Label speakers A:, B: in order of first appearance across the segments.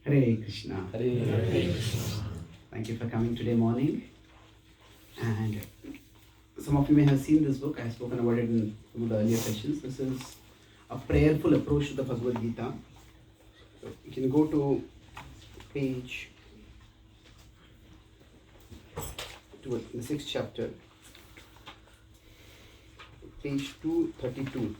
A: Hare Krishna.
B: Hare Krishna.
A: Thank you for coming today morning. And some of you may have seen this book. I have spoken about it in some of the earlier sessions. This is a prayerful approach to the Bhagavad Gita. So you can go to page to the sixth chapter, page 232.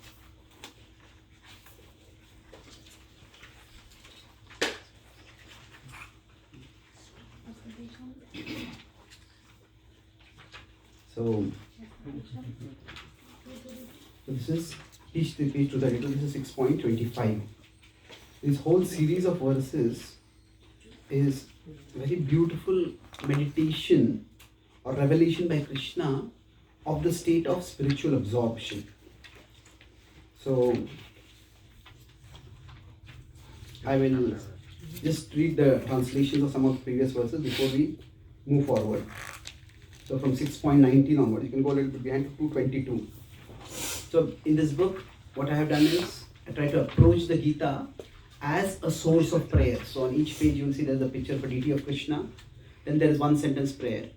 A: So this is page 232, this is 6.25. This whole series of verses is very beautiful meditation or revelation by Krishna of the state of spiritual absorption. So I will just read the translations of some of the previous verses before we move forward. So from 6.19 onward, you can go a little bit behind to 222. So in this book, what I have done is I try to approach the Gita as a source of prayer. So on each page you will see there's a picture of a deity of Krishna, then there is one sentence prayer,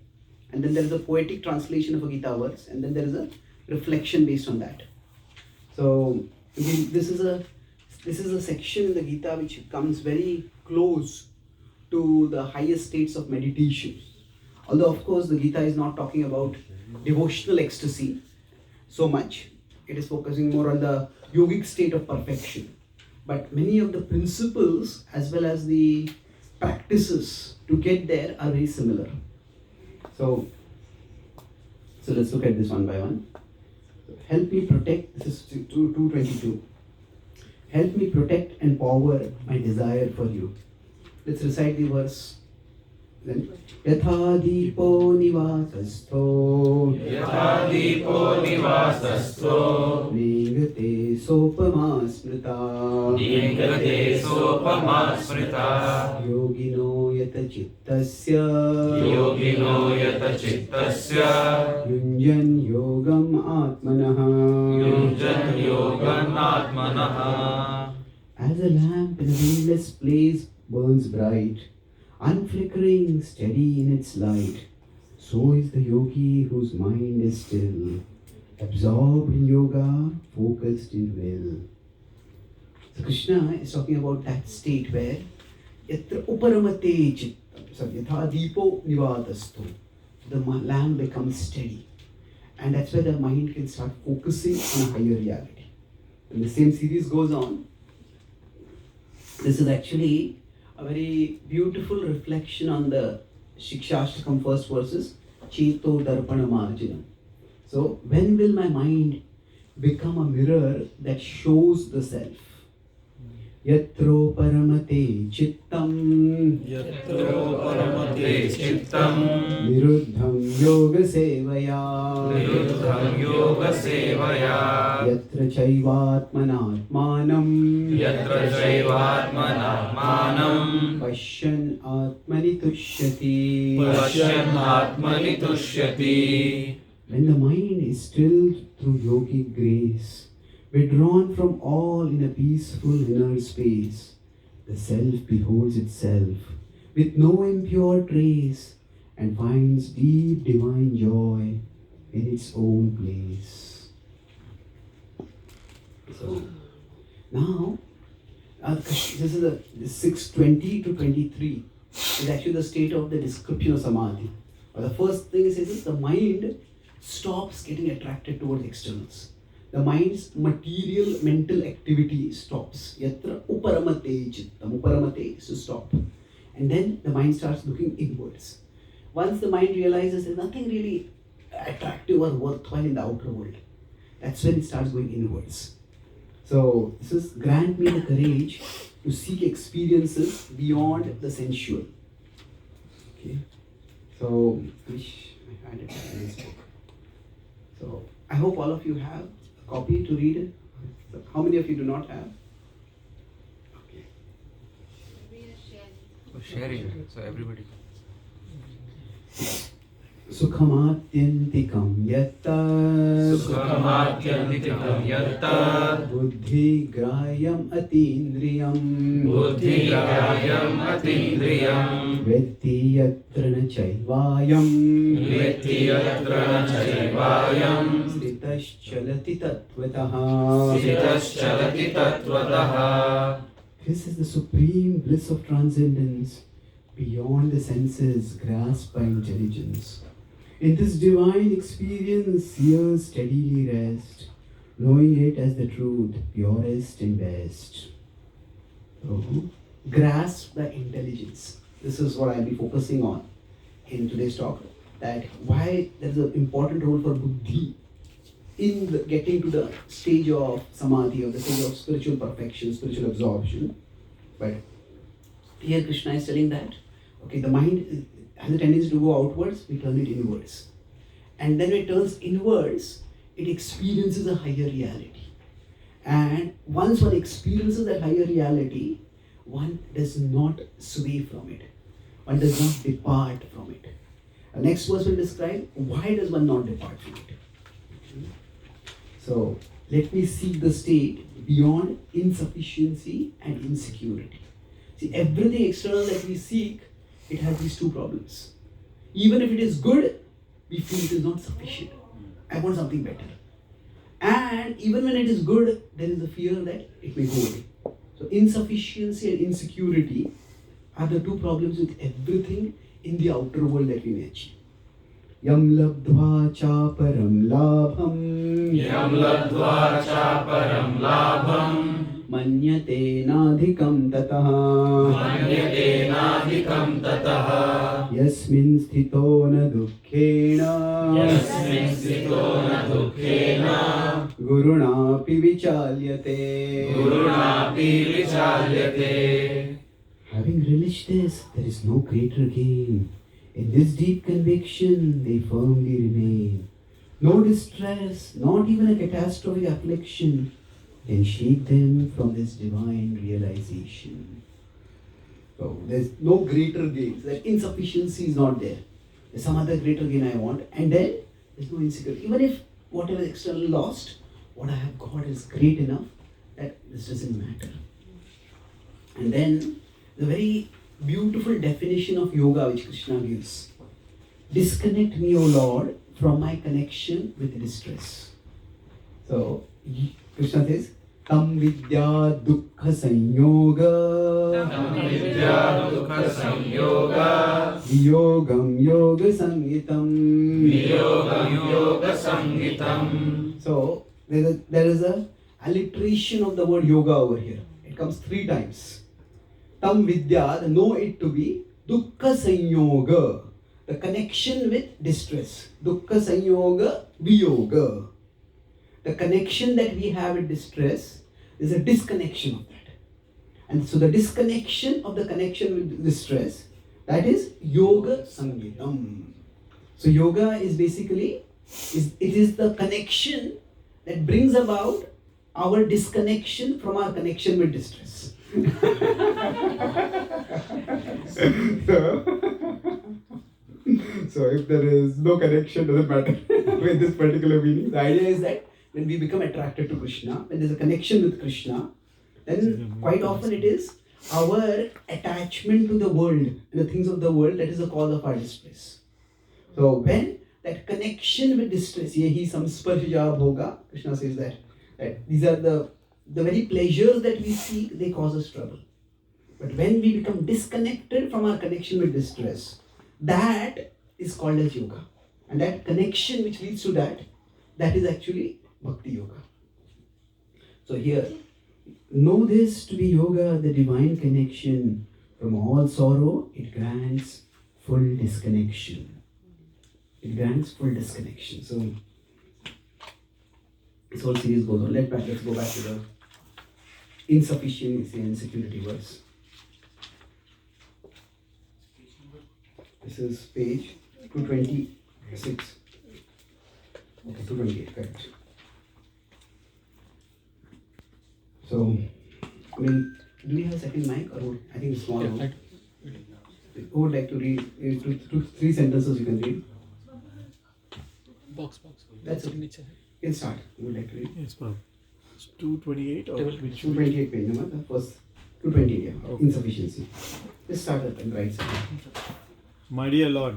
A: and then there is a poetic translation of a Gita verse, and then there is a reflection based on that. So this is a section in the Gita which comes very close to the highest states of meditation. Although of course the Gita is not talking about devotional ecstasy so much, it is focusing more on the yogic state of perfection. But many of the principles as well as the practices to get there are very similar. So let's look at this one by one. Help me protect, this is 222. Help me protect and power my desire for you. Let's recite the verse. Then, Yatha Deepo Nivasastho Ningate Sopama Smrita Yogino Yata Chittasya Yunjan Yogam Atmanaha. As a lamp in a windless place burns bright, unflickering, steady in its light, so is the yogi whose mind is still, absorbed in yoga, focused in will. So Krishna is talking about that state where yatra uparamate chittam, so yatha deepo nivadasto, the lamp becomes steady, and that's where the mind can start focusing on a higher reality. And the same series goes on. This is actually a very beautiful reflection on the Shikshashtakam first verses, Cheto Darpana Marjanam. So, when will my mind become a mirror that shows the self? Yatro paramate chittam Niruddham yoga sevaya Yatra chaivatmanatmanam Pashyan atmani tushyati. When the mind is stilled through yogic grace, withdrawn from all in a peaceful inner space, the self beholds itself with no impure trace and finds deep divine joy in its own place. So now, this is the 6:20 to 23 is actually the state of the description of samadhi. But the first thing it says is the mind stops getting attracted towards externals. The mind's material mental activity stops. Yatra uparamate chittam. Uparamate is to stop. And then the mind starts looking inwards. Once the mind realizes there's nothing really attractive or worthwhile in the outer world, that's when it starts going inwards. So this is grant me the courage to seek experiences beyond the sensual. Okay. So I wish I had it in this book. So I hope all of you have a copy to read it. So how many of you do not have? Okay.
B: Sharing, so everybody.
A: Sukhamatyantikam yattat
B: Sukhamatyantikam yattat
A: buddhigrayam atindriyam
B: buddhigrayam atindriyam
A: vetti yatra na chaivayam
B: vetti yatra na chaivayam
A: sthitaschalati tattvataha.
B: sthitaschalati tattvataha.
A: This is the supreme bliss of transcendence, beyond the senses grasped by intelligence. In this divine experience, ears steadily rest, knowing it as the truth, purest and best. So, grasp the intelligence. This is what I'll be focusing on in today's talk. That why there's an important role for buddhi in getting to the stage of samadhi, or the stage of spiritual perfection, spiritual absorption. But here Krishna is telling that, okay, the mind has a tendency to go outwards, we turn it inwards. And then when it turns inwards, it experiences a higher reality. And once one experiences that higher reality, one does not sway from it. One does not depart from it. The next verse will describe why does one not depart from it. So let me seek the state beyond insufficiency and insecurity. See, everything external that we seek, it has these two problems. Even if it is good, we feel it is not sufficient. I want something better. And even when it is good, there is a fear that it may go away. So insufficiency and insecurity are the two problems with everything in the outer world that we may achieve. Yam labdva cha param labham
B: Yam labdva cha param labham
A: manyate nadhikam tataha
B: manyate nadhikam tataha
A: yasmin sthito na dukkhena
B: yasmin sthito na dukkhena
A: gurunapi vichalyate.
B: gurunapi vichalyate.
A: Having relished this, there is no greater gain. In this deep conviction, they firmly remain. No distress, not even a catastrophic affliction, can shake them from this divine realization. So there's no greater gain. That insufficiency is not there. There's some other greater gain I want, and then there's no insecurity. Even if whatever is external lost, what I have got is great enough that this doesn't matter. And then the very beautiful definition of yoga which Krishna gives. Disconnect me, O Lord, from my connection with distress. So, Krishna says, Tam vidya dukkha sanyoga
B: Tam vidya dukkha samyoga
A: viyogam yoga sangitam.
B: viyogam yoga sangitam.
A: So, there is a alliteration of the word yoga over here. It comes 3 times. Tam vidya, the know it to be dukkha sanyoga, the connection with distress. Dukkha sanyoga viyoga. The connection that we have with distress is a disconnection of that. And so the disconnection of the connection with distress, that is yoga sangitam. So yoga is basically, it is the connection that brings about our disconnection from our connection with distress. So if there is no connection, doesn't matter with this particular meaning. The idea is that when we become attracted to Krishna, when there's a connection with Krishna, then quite often it is our attachment to the world and the things of the world that is the cause of our distress. So when that connection with distress, yehi samsparshya bhoga, Krishna says that these are the very pleasures that we seek, they cause us trouble. But when we become disconnected from our connection with distress, that is called as yoga. And that connection which leads to that is actually Bhakti Yoga. So here, know this to be yoga, the divine connection from all sorrow, it grants full disconnection. It grants full disconnection. So this whole series goes on. Let's go back to the insufficiency and security verse. This is page 226. Okay, 228, correct. So, I mean, do we have a second mic or I think it's small. Who would like to read 3 sentences you can read?
C: Box.
A: That's it.
C: Signature.
A: You can start. You would like to read?
D: Yes, Prabhu. It's 228 or
C: Table.
D: which?
A: 228 page number, the first 228, yeah.
D: Okay.
A: Insufficiency. Just start at the right side.
D: My dear Lord,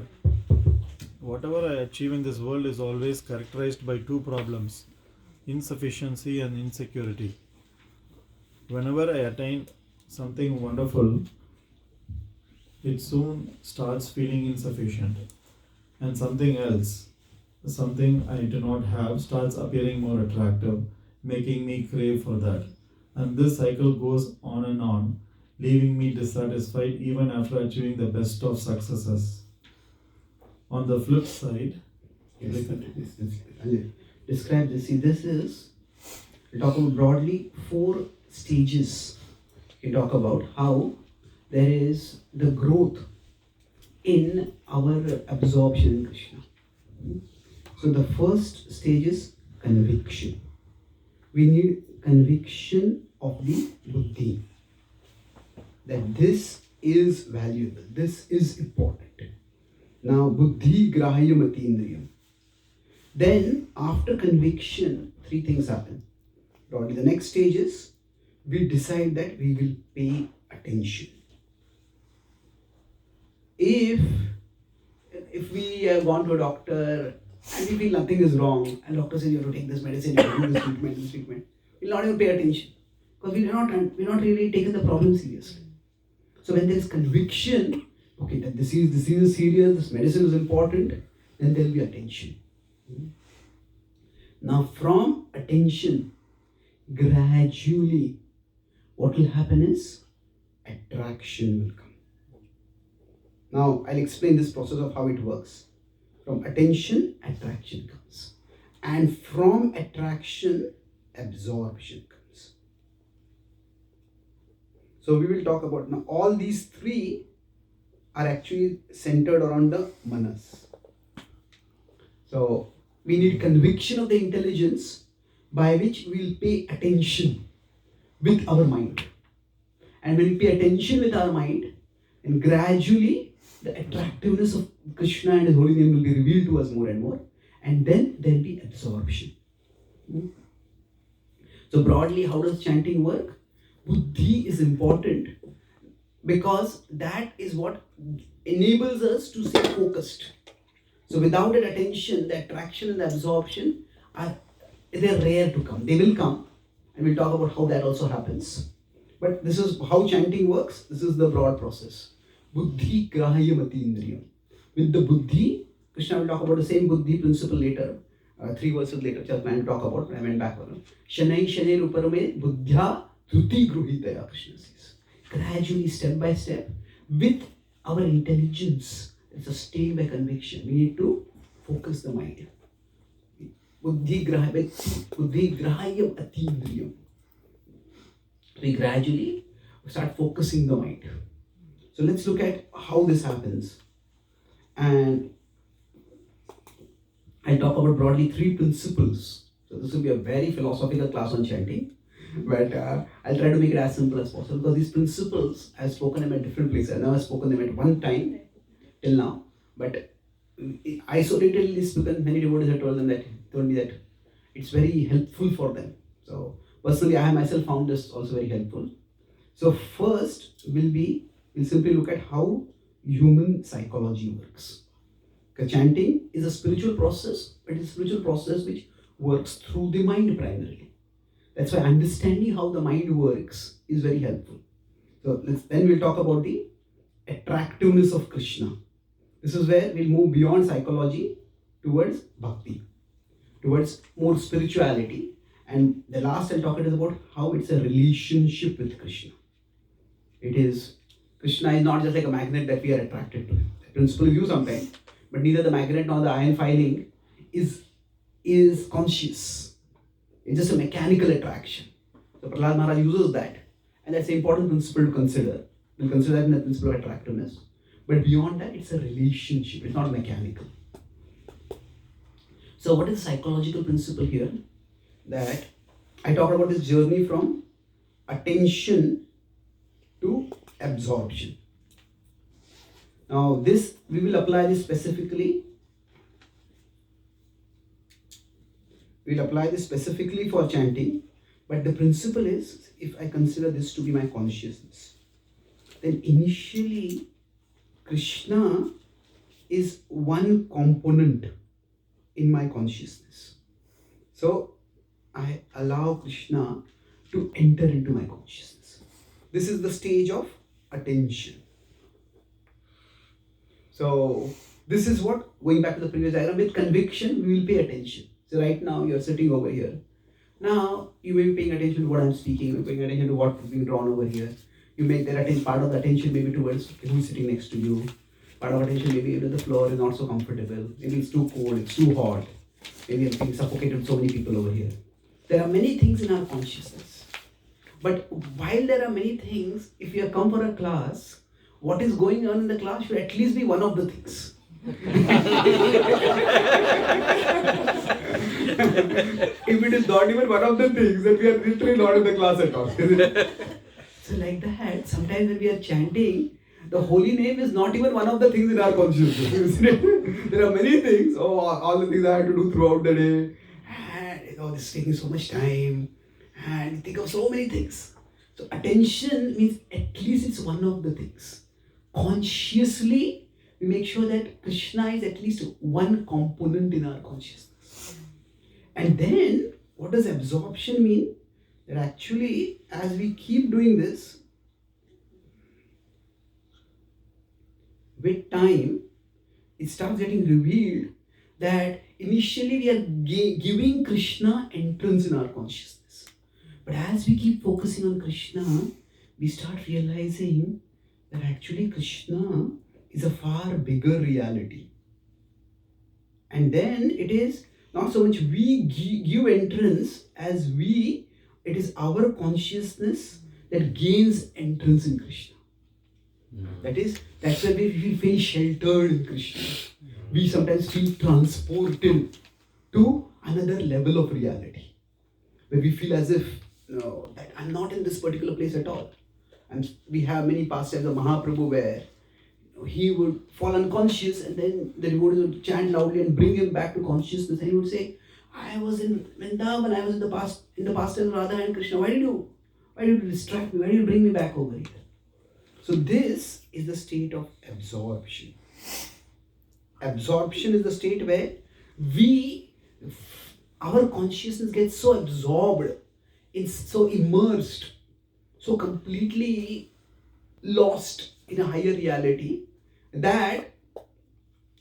D: whatever I achieve in this world is always characterized by two problems: insufficiency and insecurity. Whenever I attain something wonderful, it soon starts feeling insufficient, and something else, something I do not have, starts appearing more attractive, making me crave for that. And this cycle goes on, leaving me dissatisfied even after achieving the best of successes. On the flip side,
A: Yes, I'll describe this. See, this is, we talk about broadly 4 stages. We talk about how there is the growth in our absorption in Krishna. So the first stage is conviction. We need conviction of the buddhi, that this is valuable, this is important. Now, buddhi grahya matindriyam. Then, after conviction, 3 things happen. Broadly, the next stage is we decide that we will pay attention. If we have gone to a doctor and we feel nothing is wrong, and doctor says you have to take this medicine, you have to do this treatment, we'll not even pay attention because we're not really taking the problem seriously. So when there is conviction, okay, that this is serious, this medicine is important, then there will be attention. Now from attention, gradually, what will happen is attraction will come. Now I'll explain this process of how it works. From attention, attraction comes. And from attraction, absorption comes. So we will talk about now all these 3 are actually centered around the manas. So we need conviction of the intelligence by which we will pay attention with our mind. And when we pay attention with our mind, and gradually the attractiveness of Krishna and His holy name will be revealed to us more and more. And then there will be absorption. So broadly, how does chanting work? Buddhi is important because that is what enables us to stay focused. So without that attention, the attraction and the absorption they're rare to come. They will come, and we'll talk about how that also happens. But this is how chanting works. This is the broad process. Buddhi grahya matindriyam. With the buddhi, Krishna will talk about the same buddhi principle later. 3 verses later, just plan to talk about, I went back on it. Shanai ruparame buddhya dhruti gruhitaya, Krishna says. Gradually, step by step, with our intelligence, it's sustained by conviction. We need to focus the mind. Buddhi grahya atindriyam. We gradually start focusing the mind. So let's look at how this happens. And I'll talk about broadly 3 principles. So this will be a very philosophical class on chanting. But I'll try to make it as simple as possible because these principles, I've spoken them at different places. I've never spoken them at one time till now. But isolatedly spoken, many devotees have told me that it's very helpful for them. So personally, I myself found this also very helpful. So first we'll simply look at how human psychology works. Because chanting is a spiritual process, but it's a spiritual process which works through the mind primarily. That's why understanding how the mind works is very helpful. So then we'll talk about the attractiveness of Krishna. This is where we'll move beyond psychology towards bhakti, towards more spirituality. And the last I'll talk about how it's a relationship with Krishna. Krishna is not just like a magnet that we are attracted to. The principle is used sometimes, but neither the magnet nor the iron filing is conscious. It's just a mechanical attraction. So Prahlad Maharaj uses that, and that's an important principle to consider. We'll consider that in the principle of attractiveness. But beyond that, it's a relationship. It's not mechanical. So what is the psychological principle here? That I talked about this journey from attention to absorption. Now we will apply this specifically We'll apply this specifically for chanting, but the principle is, if I consider this to be my consciousness, then initially Krishna is one component in my consciousness. So I allow Krishna to enter into my consciousness. This is the stage of attention. So this is what, going back to the previous diagram, with conviction we will pay attention. So right now you are sitting over here. Now you may be paying attention to what I am speaking, you may be paying attention to what is being drawn over here. You make that part of the attention maybe towards who is sitting next to you. Part of attention maybe the floor is not so comfortable. Maybe it's too cold, it's too hot. Maybe I'm being suffocated with so many people over here. There are many things in our consciousness. But while there are many things, if you have come for a class, what is going on in the class should at least be one of the things. If it is not even one of the things, then we are literally not in the class at all. So like that, sometimes when we are chanting, the holy name is not even one of the things in our consciousness. There are many things, all the things I have to do throughout the day. And this is taking so much time. And you think of so many things. So attention means at least it's one of the things. Consciously, we make sure that Krishna is at least one component in our consciousness. And then, what does absorption mean? That actually, as we keep doing this, with time, it starts getting revealed that initially we are giving Krishna entrance in our consciousness. But as we keep focusing on Krishna, we start realizing that actually Krishna is a far bigger reality. And then it is not so much we give entrance as it is our consciousness that gains entrance in Krishna. That's why we feel sheltered in Krishna. We sometimes feel transported to another level of reality, where we feel as if, that I'm not in this particular place at all. And we have many pastimes of Mahaprabhu where he would fall unconscious and then the devotees would chant loudly and bring him back to consciousness, and he would say, I was in Vrindavan, I was in the pastimes of Radha and Krishna. Why did you distract me? Why did you bring me back over here? So this is the state of absorption. Absorption is the state where our consciousness gets so absorbed, it's so immersed, so completely lost in a higher reality that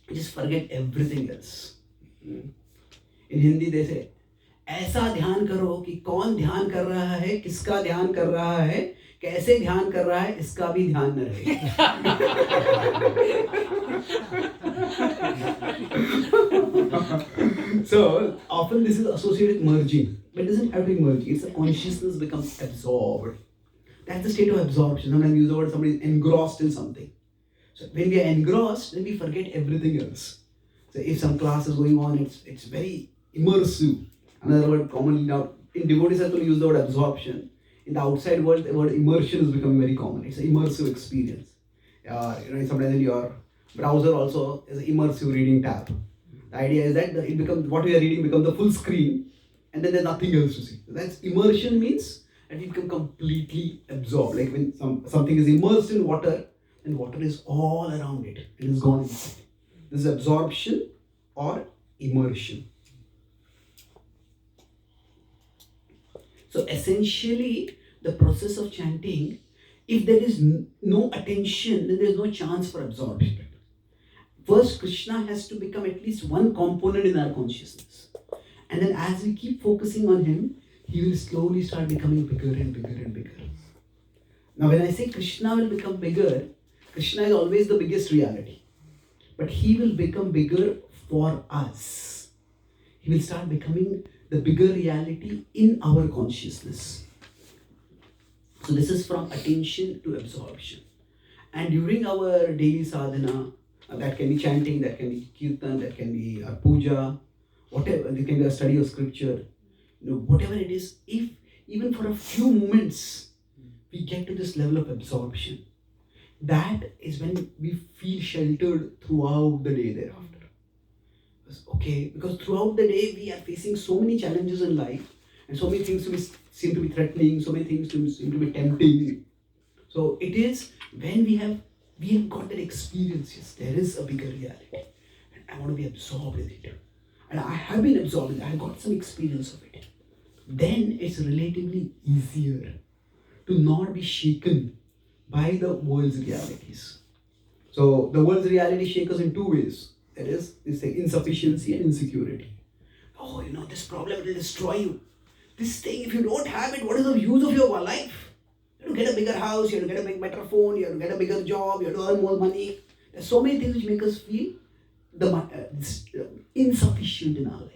A: we just forget everything else. In Hindi they say, ऐसा ध्यान करो कि कौन ध्यान कर रहा है, किसका ध्यान कर रहा है, कैसे ध्यान कर रहा है, इसका भी ध्यान न रहे. So often this is associated with merging, but it doesn't have to be merging. It's the consciousness becomes absorbed. That's the state of absorption. Sometimes we use the word somebody is engrossed in something. So when we are engrossed, then we forget everything else. So if some class is going on, it's very immersive. Another word commonly now in devotee circle we use the word absorption. In the outside world, the word immersion is becoming very common. It's an immersive experience. Sometimes in your browser also is an immersive reading tab. The idea is that what we are reading becomes the full screen, and then there's nothing else to see. So that's immersion means that you become completely absorbed. Like when something is immersed in water, and water is all around it. It is gone inside. This is absorption or immersion. So essentially, the process of chanting, if there is no attention, then there is no chance for absorption. First, Krishna has to become at least one component in our consciousness. And then as we keep focusing on him, he will slowly start becoming bigger and bigger and bigger. Now when I say Krishna will become bigger, Krishna is always the biggest reality. But he will become bigger for us. He will start becoming the bigger reality in our consciousness. So this is from attention to absorption. And during our daily sadhana, that can be chanting, that can be kirtan, that can be our puja, whatever, it can be a study of scripture, whatever it is, if even for a few moments we get to this level of absorption, that is when we feel sheltered throughout the day thereafter. Okay, because throughout the day we are facing so many challenges in life, and so many things seem to be threatening, so many things seem to be tempting. So it is when we have got that experience, yes, there is a bigger reality, and I want to be absorbed in it. And I have been absorbed in it, I have got some experience of it. Then it's relatively easier to not be shaken by the world's realities. So the world's reality shakes us in two ways. That is, this thing, insufficiency and insecurity. Oh, this problem will destroy you. This thing, if you don't have it, what is the use of your life? You have to get a bigger house, you have to get a better phone, you have to get a bigger job, you have to earn more money. There's so many things which make us feel insufficient in our life.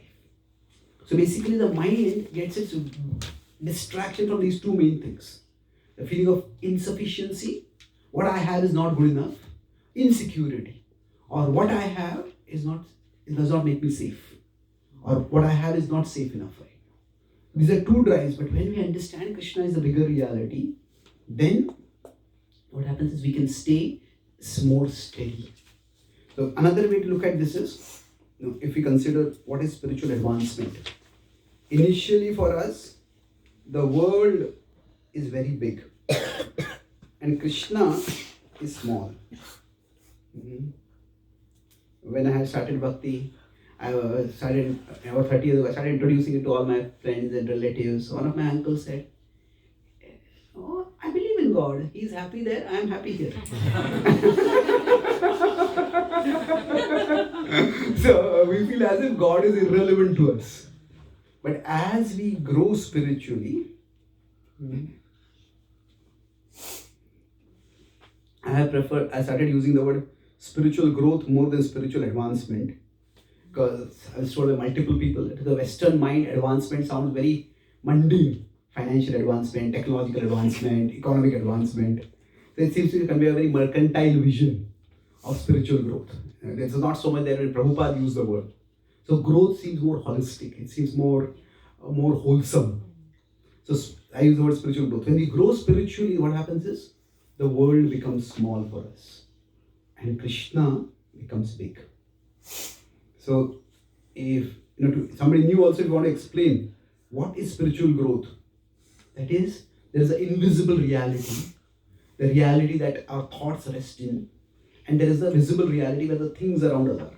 A: So basically the mind gets its distraction from these two main things. The feeling of insufficiency, what I have is not good enough. Insecurity, or what I have does not make me safe, or what I have is not safe enough right now. These are two drives, but when we understand Krishna is the bigger reality, then what happens is we can stay more steady. So another way to look at this is, if we consider what is spiritual advancement. Initially for us, the world is very big and Krishna is small. When I had started Bhakti, about 30 years ago, I started introducing it to all my friends and relatives. One of my uncles said, "Oh, I believe in God. He's happy there, I am happy here." So we feel as if God is irrelevant to us. But as we grow spiritually, I started using the word spiritual growth more than spiritual advancement, because I was told by multiple people that to the Western mind, advancement sounds very mundane. Financial advancement, technological advancement, economic advancement. So it seems to convey a very mercantile vision of spiritual growth. There's not so much there when Prabhupada used the word. So growth seems more holistic. It seems more wholesome. So I use the word spiritual growth. When we grow spiritually, what happens is the world becomes small for us, and Krishna becomes big. So if to somebody new also, if you want to explain what is spiritual growth, that is, there is an invisible reality, the reality that our thoughts rest in, and there is the visible reality where the things around us are.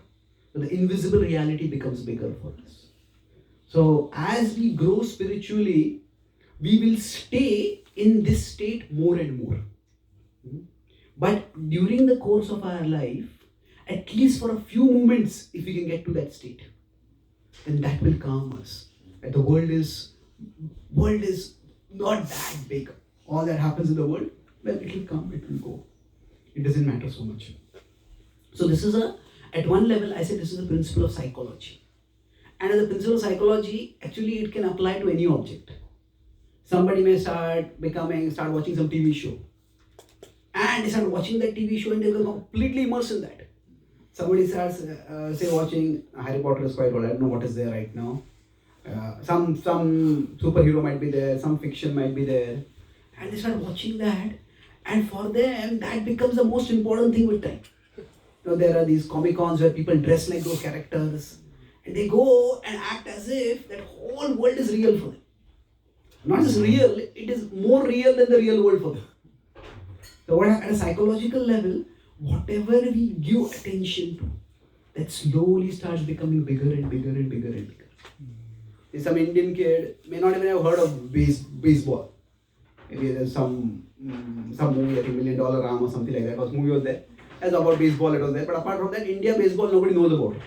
A: So the invisible reality becomes bigger for us. So as we grow spiritually, we will stay in this state more and more. But during the course of our life, at least for a few moments, if we can get to that state, then that will calm us. That the world is not that big. All that happens in the world, well, it will come, it will go. It doesn't matter so much. So this is at one level, I said this is the principle of psychology. And as a principle of psychology, actually it can apply to any object. Somebody may start watching some TV show. And they start watching that TV show and they become completely immersed in that. Somebody starts, say, watching Harry Potter is quite old. I don't know what is there right now. Some superhero might be there, some fiction might be there. And they start watching that. And for them, that becomes the most important thing with time. There are these Comic-Cons where people dress like those characters. And they go and act as if that whole world is real for them. Not just real, it is more real than the real world for them. So at a psychological level, whatever we give attention to, that slowly starts becoming bigger and bigger and bigger and bigger. Some Indian kid may not even have heard of baseball. Maybe there's some movie, I think $1 Million Ram or something like that. Was movie was there. As about baseball, it was there. But apart from that, India baseball, nobody knows about it.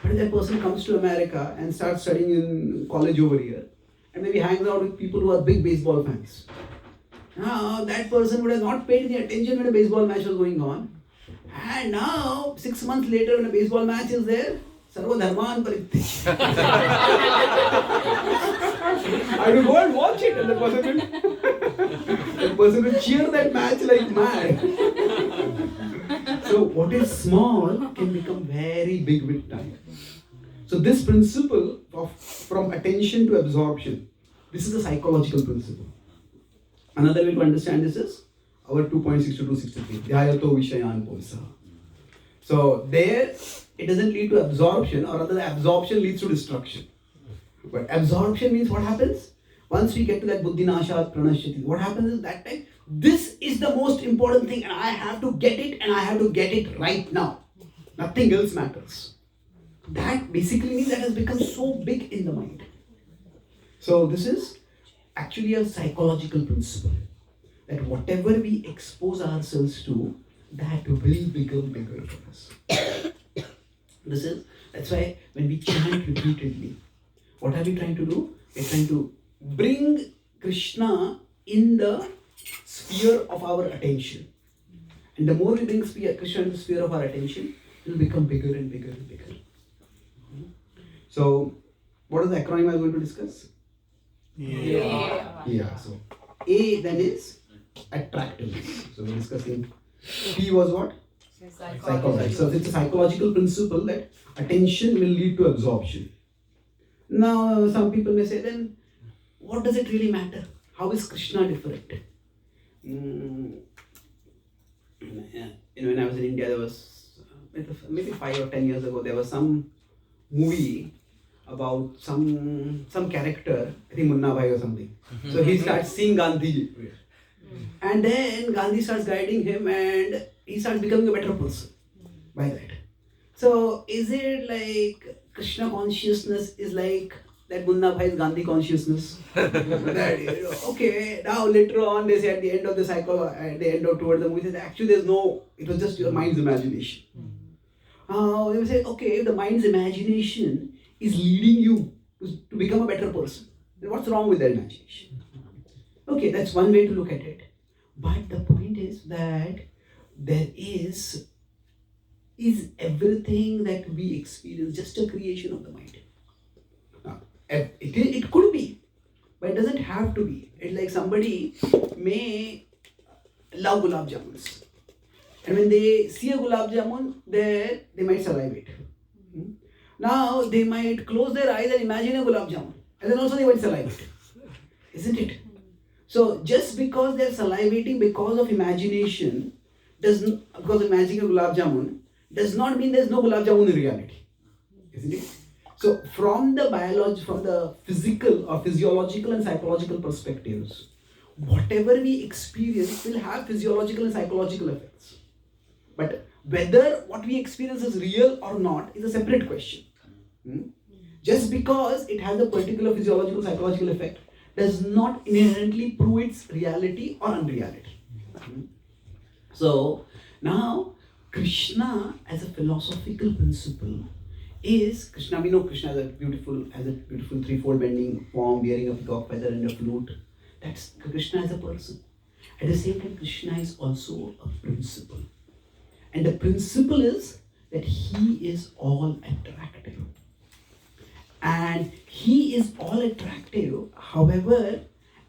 A: But if that person comes to America and starts studying in college over here, and maybe hangs out with people who are big baseball fans, now that person would have not paid any attention when a baseball match was going on. And now, 6 months later, when a baseball match is there, Sarva Dharman Parityaja. I will go and watch it, and the person will cheer that match like mad. So what is small can become very big with time. So this principle from attention to absorption, this is a psychological principle. Another way to understand this is our 2.62 to 63. Dhyayato Vishayan Purusaha. So there, it doesn't lead to absorption, or rather absorption leads to destruction. But absorption means what happens? Once we get to that buddhi nashat pranashyati, what happens is that time, this is the most important thing and I have to get it, and I have to get it right now. Nothing else matters. That basically means that has become so big in the mind. So this is actually a psychological principle, that whatever we expose ourselves to, that will become bigger for us. That's why when we chant repeatedly, what are we trying to do? We're trying to bring Krishna in the sphere of our attention. And the more we bring Krishna in the sphere of our attention, it will become bigger and bigger and bigger. So, what is the acronym I was going to discuss? Yeah. So, A then is attractiveness. So, we're discussing. P was what? Psychology. So, it's a psychological principle that attention will lead to absorption. Now, some people may say, then, what does it really matter? How is Krishna different? When I was in India, there was maybe 5 or 10 years ago, there was some movie about some character, I think Munna Bhai or something. So he starts seeing Gandhi, and then Gandhi starts guiding him, and he starts becoming a better person by that. So is it like Krishna consciousness is like that Munna Bhai's Gandhi consciousness? That, okay, now later on they say at the end of the cycle, at the end of towards the movie, actually there's no, it was just your mind's imagination. They will say, okay, if the mind's imagination is leading you to become a better person, then what's wrong with that imagination? Okay, that's one way to look at it. But the point is that there is everything that we experience just a creation of the mind? It could be, but it doesn't have to be. It's like somebody may love gulab jamuns, and when they see a gulab jamun there, they might salivate. Now they might close their eyes and imagine a gulab jamun, and then also they might salivate, isn't it? So just because they're salivating because of imagination, because of imagining a gulab jamun, does not mean there's no gulab jamun in reality, isn't it? So from the physical or physiological and psychological perspectives, whatever we experience will have physiological and psychological effects. But whether what we experience is real or not is a separate question. Just because it has a particular physiological, psychological effect does not inherently prove its reality or unreality. So now Krishna as a philosophical principle is Krishna. We know Krishna has a beautiful threefold bending form, wearing a peacock feather and a flute. That's Krishna as a person. At the same time, Krishna is also a principle. And the principle is that he is all attractive. And he is all attractive. However,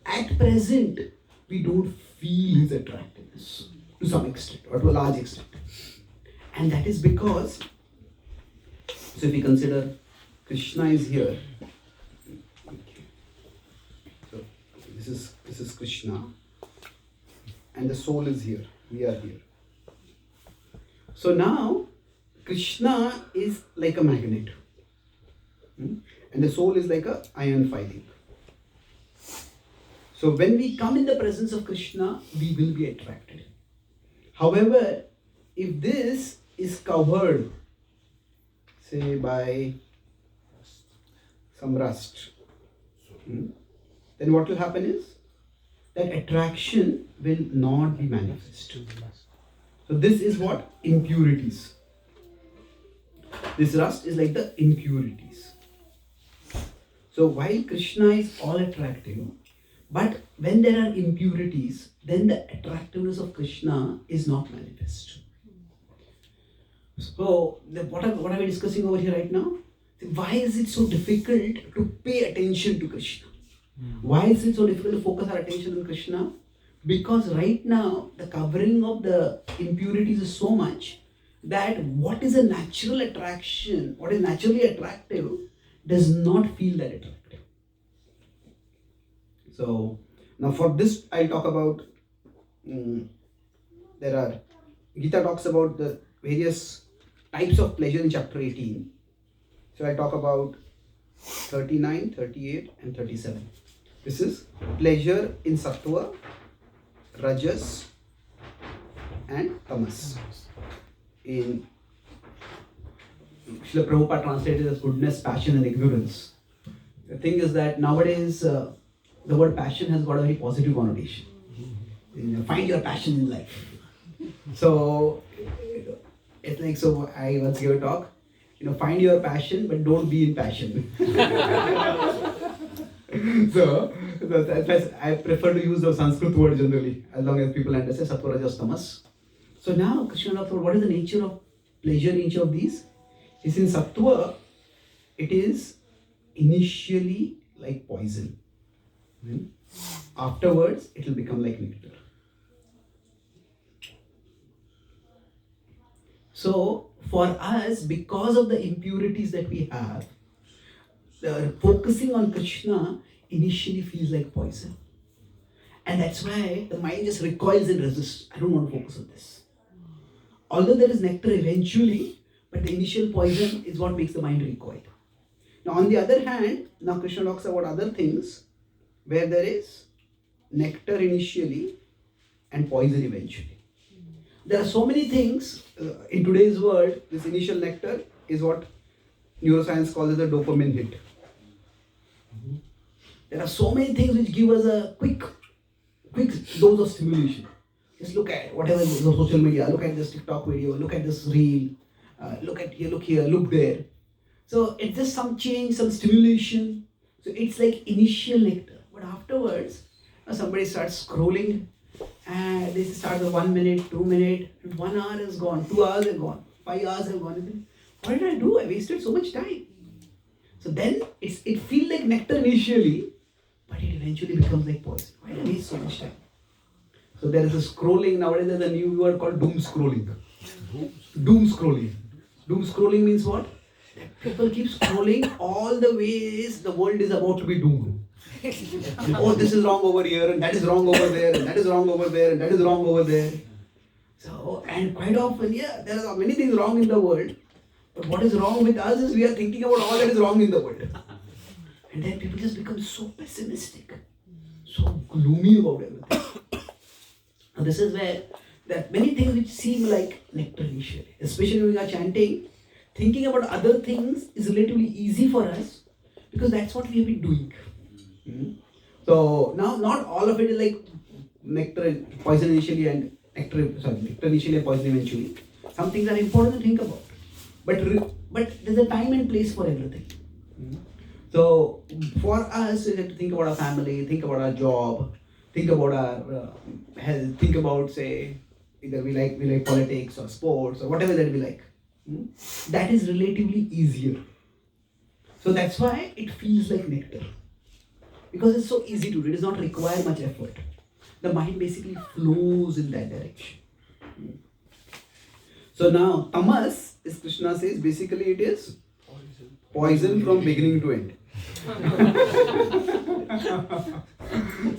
A: at present, we don't feel his attractiveness to some extent or to a large extent. And that is because, so if we consider Krishna is here, so this is Krishna, and the soul is here. We are here. So now Krishna is like a magnet, and the soul is like a iron filing. So when we come in the presence of Krishna, we will be attracted. However, if this is covered, say by some rust, then what will happen is that attraction will not be manifest. So this is what? Impurities. This rust is like the impurities. So while Krishna is all attractive, but when there are impurities, then the attractiveness of Krishna is not manifest. So what are we discussing over here right now? Why is it so difficult to pay attention to Krishna? Why is it so difficult to focus our attention on Krishna? Because right now the covering of the impurities is so much that what is a natural attraction, what is naturally attractive, does not feel that attractive. So now for this I'll talk about, Gita talks about the various types of pleasure in chapter 18. So I'll talk about 39, 38 and 37. This is pleasure in sattva, rajas and tamas. In Srila Prabhupada translated as goodness, passion and ignorance. The thing is that nowadays the word passion has got a very positive connotation. Find your passion in life. So it's like, so I once gave a talk, find your passion but don't be in passion. So that's why I prefer to use the Sanskrit word generally, as long as people understand sattva, rajas, tamas. So now Krishna thought, what is the nature of pleasure in each of these? Is in sattva, it is initially like poison. Afterwards, it will become like nectar. So for us, because of the impurities that we have, focusing on Krishna initially feels like poison. And that's why the mind just recoils and resists. I don't want to focus on this. Although there is nectar eventually, but the initial poison is what makes the mind recoil. Now on the other hand, now Krishna talks about other things where there is nectar initially and poison eventually. There are so many things in today's world. This initial nectar is what neuroscience calls the dopamine hit. There are so many things which give us a quick dose of stimulation. Just look at whatever the social media, look at this TikTok video, look at this reel, look here, look there. So it's just some change, some stimulation. So it's like initial nectar. But afterwards, somebody starts scrolling and they start with 1 minute, 2 minutes, and 1 hour is gone, 2 hours are gone, 5 hours have gone. What did I do? I wasted so much time. So then it feels like nectar initially, but it eventually becomes like poison. Why did I waste so much time? So there is a scrolling, nowadays there's a new word called doom scrolling. Doom scrolling. Doom scrolling means what? That people keep scrolling all the ways the world is about to be doomed. Oh, this is wrong over here, and that is wrong over there, and that is wrong over there, and that is wrong over there. So, and quite often, there are many things wrong in the world, but what is wrong with us is we are thinking about all that is wrong in the world. And then people just become so pessimistic, so gloomy about everything. Now this is where there are many things which seem like nectar initially, especially when we are chanting. Thinking about other things is relatively easy for us because that's what we have been doing. So now not all of it is like nectar, poison initially and nectar initially and poison eventually. Some things are important to think about. But there's a time and place for everything. So for us, we have to think about our family, think about our job, think about our health, think about, say, either we like politics or sports or whatever that we like. That is relatively easier. So that's why it feels like nectar. Because it's so easy to do, it does not require much effort. The mind basically flows in that direction. So now, tamas, as Krishna says, basically it is poison from beginning to end.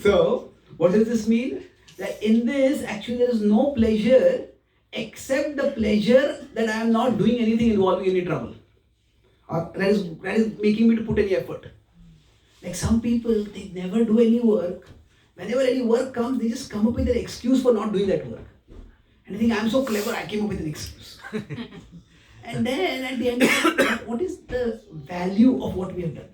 A: So, what does this mean? That in this, actually there is no pleasure except the pleasure that I am not doing anything involving any trouble. Or that is making me to put any effort. Like some people, they never do any work. Whenever any work comes, they just come up with an excuse for not doing that work. And they think, I'm so clever, I came up with an excuse. And then at the end of it, what is the value of what we have done?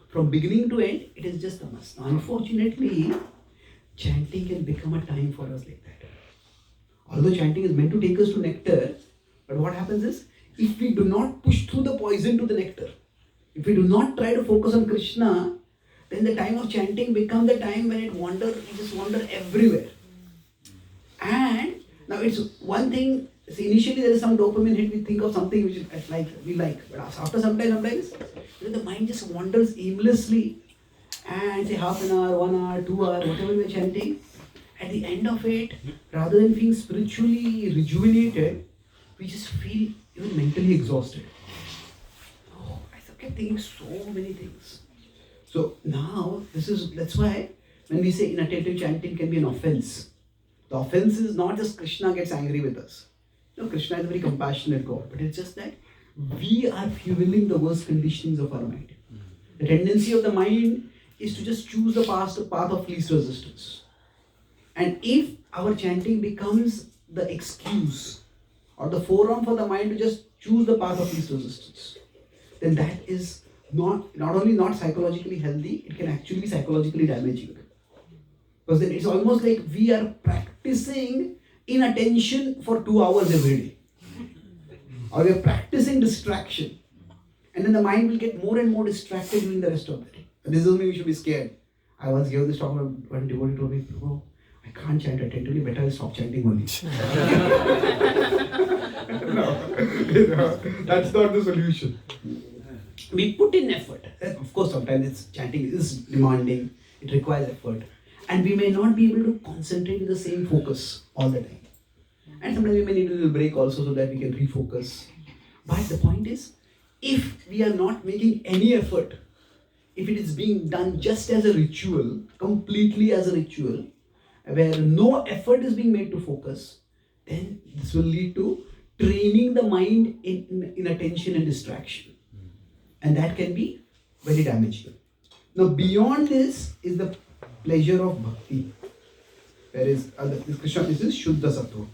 A: From beginning to end, it is just tamas. Now, unfortunately, chanting can become a time for us like that. Although chanting is meant to take us to nectar, but what happens is, if we do not push through the poison to the nectar, if we do not try to focus on Krishna, then the time of chanting becomes the time when we just wander everywhere. And now it's one thing, so initially there is some dopamine hit, we think of something which we like, but after sometimes the mind just wanders aimlessly, and say half an hour, 1 hour, 2 hours, whatever we are chanting, at the end of it, rather than being spiritually rejuvenated, we just feel even mentally exhausted. Oh, I kept thinking so many things. So now, that's why when we say inattentive chanting can be an offense, The offense is not just Krishna gets angry with us. No, Krishna is a very compassionate God, but it's just that we are fueling the worst conditionings of our mind. The tendency of the mind is to just choose the path of least resistance. And if our chanting becomes the excuse or the forum for the mind to just choose the path of least resistance, then that is not only not psychologically healthy, it can actually be psychologically damaging. Because then it's almost like we are practicing inattention for 2 hours every day. Or we are practicing distraction. And then the mind will get more and more distracted during the rest of the day. And this doesn't mean we should be scared. I once gave this talk about one devotee told me, Prabhu, I can't chant attentively, better I stop chanting only. No, that's not the solution. We put in effort. Of course, sometimes chanting is demanding, it requires effort. And we may not be able to concentrate with the same focus all the time. And sometimes we may need a little break also so that we can refocus. But the point is, if we are not making any effort, if it is being done just as a ritual, completely as a ritual, where no effort is being made to focus, then this will lead to training the mind in attention and distraction. And that can be very damaging. Now beyond this is the pleasure of bhakti. This Krishna is Shuddha Sattva.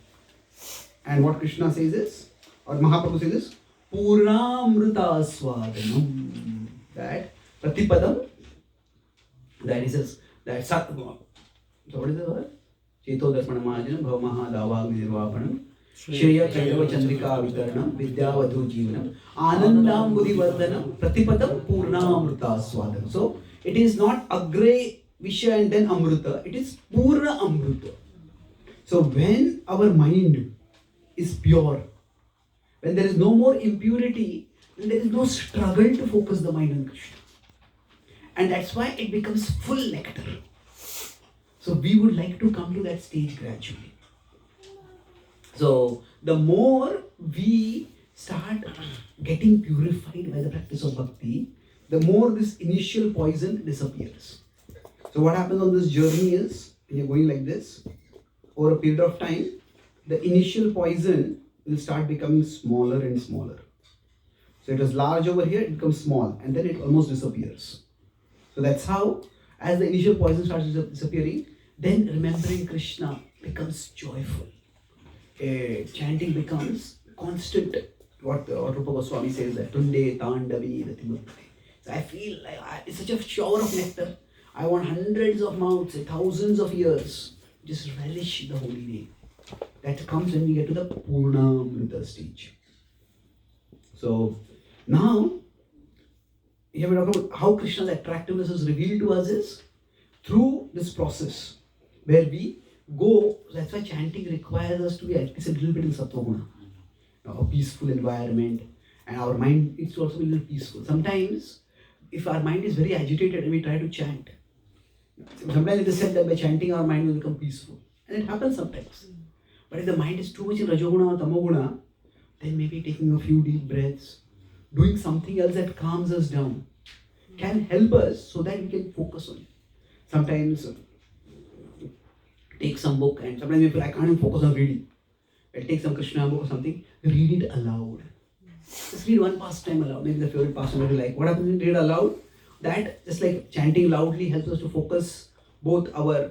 A: And what Krishna says is, or Mahaprabhu says is, Purnamrita Swadanam. That Pratipadam, that he says, that Sattva. So what is the word? Cheto Darpanamajanam Bhavamaha Davagni Nirvapanam Shreya Kailava Chandrika Vitaranam Vidyavadhu Jivanam Anandam Buddhivardhanam Pratipadam Purnamrita Swadanam. So it is not Agre Visha and then Amrita, it is Purna Amrita. So when our mind is pure, when there is no more impurity, then there is no struggle to focus the mind on Krishna. And that's why it becomes full nectar. So we would like to come to that stage gradually. So the more we start getting purified by the practice of bhakti, the more this initial poison disappears. So what happens on this journey is, when you're going like this, over a period of time, the initial poison will start becoming smaller and smaller. So it was large over here, it becomes small, and then it almost disappears. So that's how, as the initial poison starts disappearing, then remembering Krishna becomes joyful. Chanting becomes constant. What Rupa Goswami says that Tunde Tandavi Ratimurti. So I feel like it's such a shower of nectar. I want hundreds of mouths, thousands of ears. Just relish the holy name. That comes when we get to the Purnamrita stage. So now, here we talk about how Krishna's attractiveness is revealed to us is through this process where we go. That's why chanting requires us to be at least a little bit in Sattva Guna. A peaceful environment, and our mind needs to also be a little peaceful. Sometimes, if our mind is very agitated and we try to chant, sometimes it is said that by chanting our mind will become peaceful. And it happens sometimes. But if the mind is too much in Rajoguna or Tamoguna, then maybe taking a few deep breaths, doing something else that calms us down, can help us so that we can focus on it. Sometimes take some book, and sometimes we feel I can't even focus on reading. I'll take some Krishna book or something, read it aloud. Just read one pastime aloud, maybe the favorite pastime that you like. What happens when you read aloud? That, just like chanting loudly, helps us to focus both our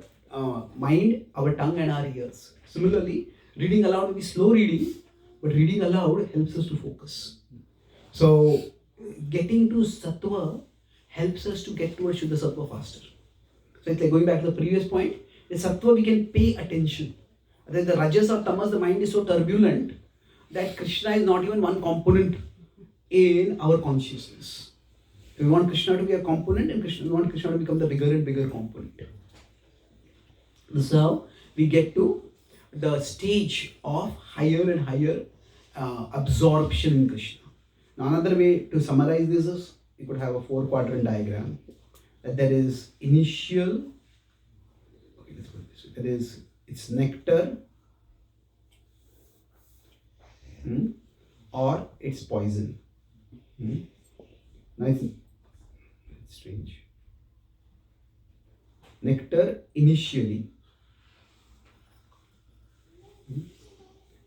A: mind, our tongue and our ears. Similarly, reading aloud will be slow reading, but reading aloud helps us to focus. So, getting to Sattva helps us to get towards Shuddha Sattva faster. So, it's like going back to the previous point, in Sattva we can pay attention. Then the Rajas or Tamas, the mind is so turbulent that Krishna is not even one component in our consciousness. So we want Krishna to be a component, and we want Krishna to become the bigger and bigger component. This is how we get to the stage of higher and higher absorption in Krishna. Now another way to summarize this is, you could have a 4-quadrant diagram. That there is initial, that is, it's nectar, or it's poison. Now it's strange. Nectar initially,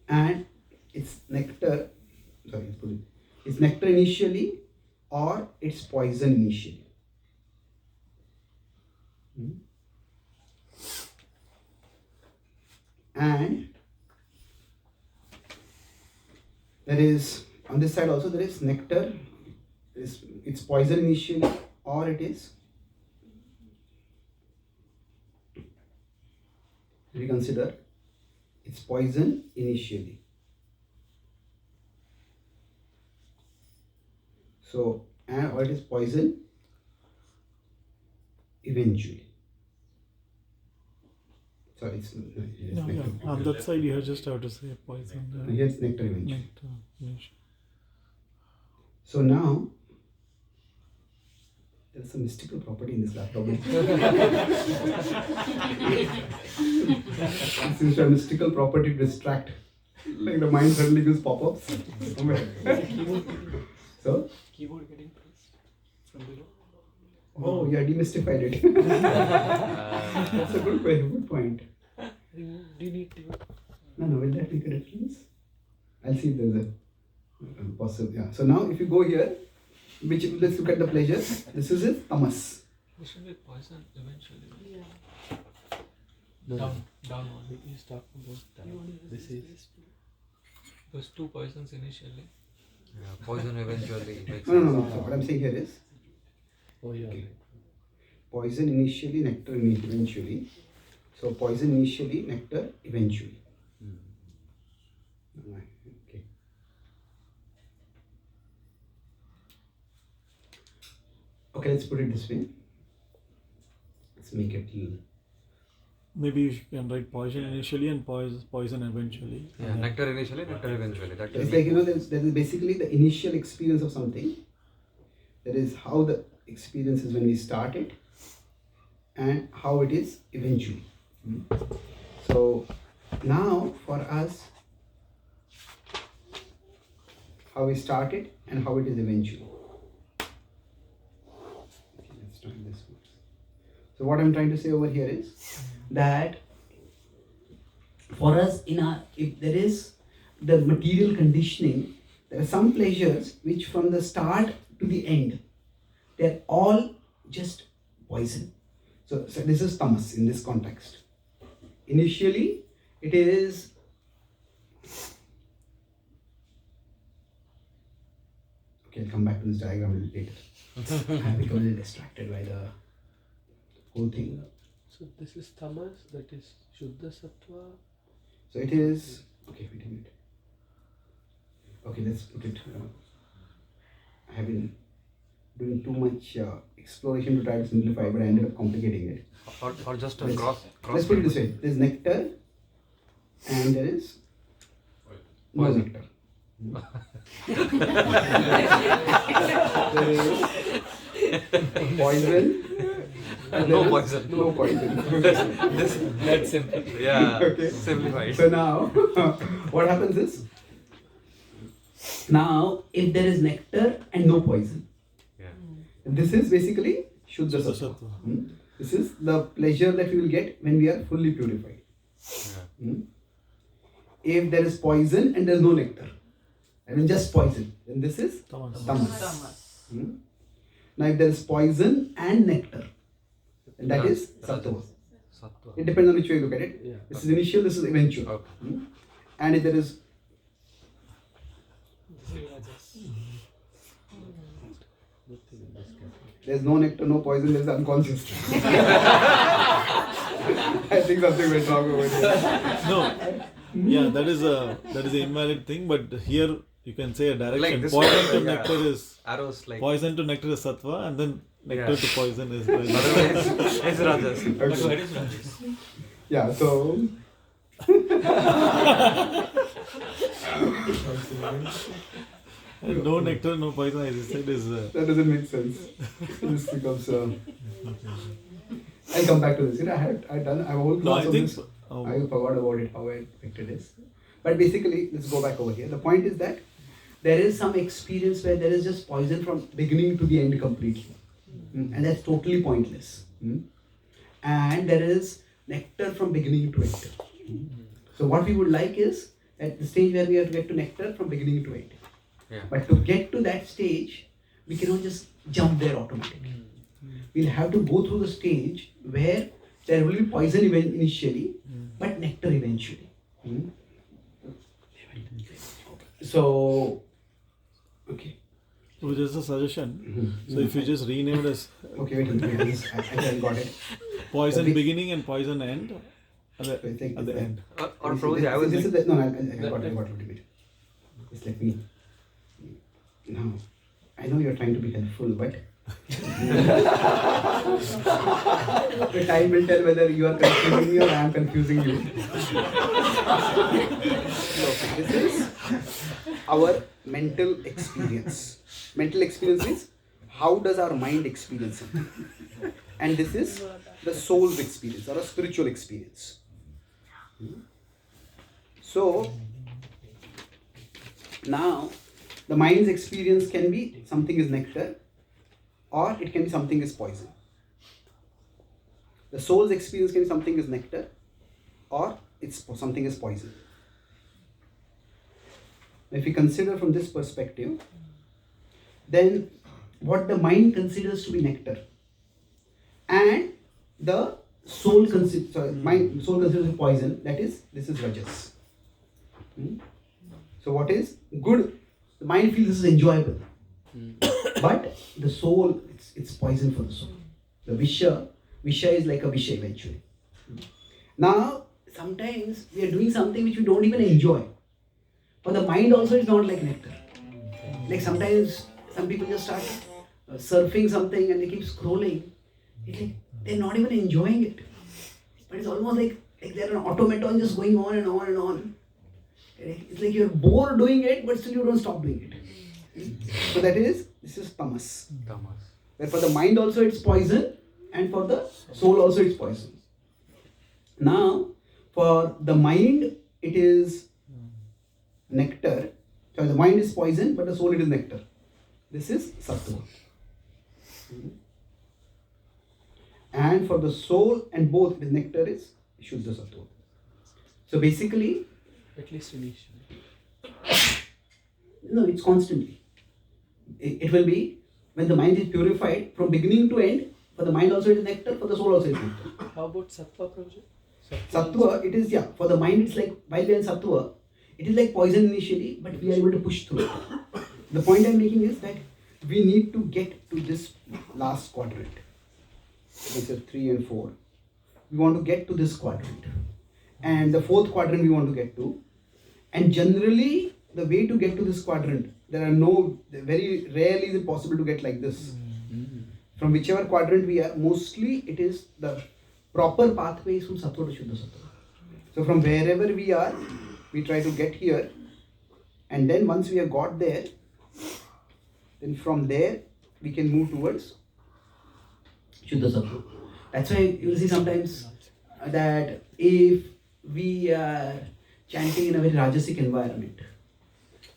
A: and it's nectar. Sorry, it's nectar initially, or it's poison initially. And there is on this side also there is nectar. It's poison initially, or it is. Reconsider. It's poison initially. So, and or it is poison eventually. Sorry, it's nectar.
D: On that side, you just have to say poison.
A: Yes, nectar eventually.
D: Nectar. Yes.
A: So now, there is a mystical property in this laptop. It seems to have mystical property to distract. Like the mind suddenly gives pop-ups. So?
C: Keyboard getting pressed from below.
A: Oh, yeah, demystified it. That's a good point.
C: Do you need to?
A: No, will that make a difference? I'll see if there's a possible. Yeah. So now, if you go here, let's look at the pleasures. This is it, tamas.
C: This should be poison eventually.
E: Yeah.
C: Down one.
E: He's talking about this is.
C: Those two poisons initially.
B: Yeah, poison eventually makes
A: No. So what I'm saying here is
E: Oh yeah.
A: poison initially, nectar eventually. So poison initially, nectar eventually. Okay. Okay, let's put it this way. Let's make it clean.
D: Maybe you can write poison initially and poison eventually.
B: Yeah, nectar initially, nectar eventually. That
A: It's like, there is basically the initial experience of something. That is how the experience is when we start it and how it is eventually. So now for us, how we start it and how it is eventually. Okay, let's try this one. So what I'm trying to say over here is that for us, if there is the material conditioning, there are some pleasures which from the start to the end, they're all just poison. So this is tamas in this context. Initially, it is okay. I'll come back to this diagram a little later. I become a little distracted by the whole thing.
E: So this is tamas, that is Shuddha Sattva.
A: So it is okay. Wait a minute. Okay, let's put it. I have been doing too much exploration to try to simplify, but I ended up complicating it.
B: or just a
A: Let's-
B: cross.
A: Let's put it this way: there is nectar, and there is no
B: Poison.
A: nectar. There is poison. and
B: No
A: there is
B: poison.
A: No poison.
C: That's simple.
B: Yeah,
A: Okay.
B: simplified.
A: So now, what happens is, now if there is nectar and no poison,
B: Yeah.
A: this is basically Shuddha
D: Shuddha
A: Sattva.
D: Sattva.
A: This is the pleasure that we will get when we are fully purified.
B: Yeah.
A: If there is poison and there is no nectar, I mean just poison, then this is
D: Tamas.
A: tamas. Now if there is poison and nectar, then that is sattva.
B: Sattva.
A: It depends on which way you look at it.
E: Yeah.
A: This is initial, this is eventual.
B: Okay.
A: And if there is there's no nectar, no poison, there's unconscious. I think something went wrong over here.
D: No. Yeah, that is a invalid thing. But here you can say a direction.
B: Like this
D: Poison
B: way,
D: to
B: yeah.
D: nectar is
B: Arrows like.
D: poison to nectar is sattva, and then nectar
B: Yeah.
D: to poison is
B: Otherwise, it's Rajas.
C: But what is Rajas?
A: Yeah, so
D: no nectar, no poison. As I said, is
A: that doesn't make sense. This becomes. I'll come back to this. I've done a whole
D: no.
A: class
D: I
A: on
D: think
A: this.
D: oh,
A: I forgot about it, how effective it is. But basically, let's go back over here. The point is that there is some experience where there is just poison from beginning to the end completely. And that's totally pointless. And there is nectar from beginning to end. So what we would like is at the stage where we have to get to nectar from beginning to end.
B: Yeah.
A: But to get to that stage, we cannot just jump there automatically. We'll have to go through the stage where there will be poison initially, but nectar eventually. So, okay.
D: So just a suggestion. So if you just rename it as
A: Okay, wait a minute. I got it.
D: poison
A: Okay.
D: beginning and poison end at
A: I think
D: the end.
B: Or Prabhuji, I was
A: this
B: like,
A: is the, no, I got it. Wait. Just let me. Now, I know you're trying to be helpful, but the time will tell whether you are confusing me or I am confusing you. So, this is our mental experience. Mental experience is how does our mind experience it? And this is the soul's experience or a spiritual experience. So, now the mind's experience can be something is nectar or it can be something is poison. The soul's experience can be something is nectar or it's something is poison. If we consider from this perspective, then what the mind considers to be nectar and the soul considers poison, that is, this is rajas. So what is good? The mind feels this is enjoyable, but the soul, it's poison for the soul. The visha is like a visha eventually. Now, sometimes we are doing something which we don't even enjoy, but the mind also is not like nectar. Like sometimes some people just start surfing something and they keep scrolling. It's like they're not even enjoying it, but it's almost like they're an automaton just going on and on and on. It's like you're bored doing it, but still you don't stop doing it. So this is tamas. Where for the mind also it's poison, and for the soul also it's poison. Now, for the mind it is nectar. So the mind is poison, but the soul it is nectar. This is sattva. And for the soul and both, the nectar is shuddha sattva. So basically,
E: At least initially.
A: no, it's constantly. It will be when the mind is purified from beginning to end. For the mind also it is nectar, for the soul also it is nectar.
E: How about Sattva, Prabhuji?
A: Sattva, it is, for the mind it's like, while we are in sattva, it is like poison initially, but we are able to push through it. The point I'm making is that we need to get to this last quadrant. Let's say 3 and 4. We want to get to this quadrant. And the 4th quadrant we want to get to. And generally, the way to get to this quadrant, very rarely is it possible to get like this. From whichever quadrant we are, mostly it is the proper pathway is from sattva to shuddha sattva. So from wherever we are, we try to get here. And then once we have got there, then from there, we can move towards shuddha sattva. That's why you will see sometimes that if we are chanting in a very rajasic environment,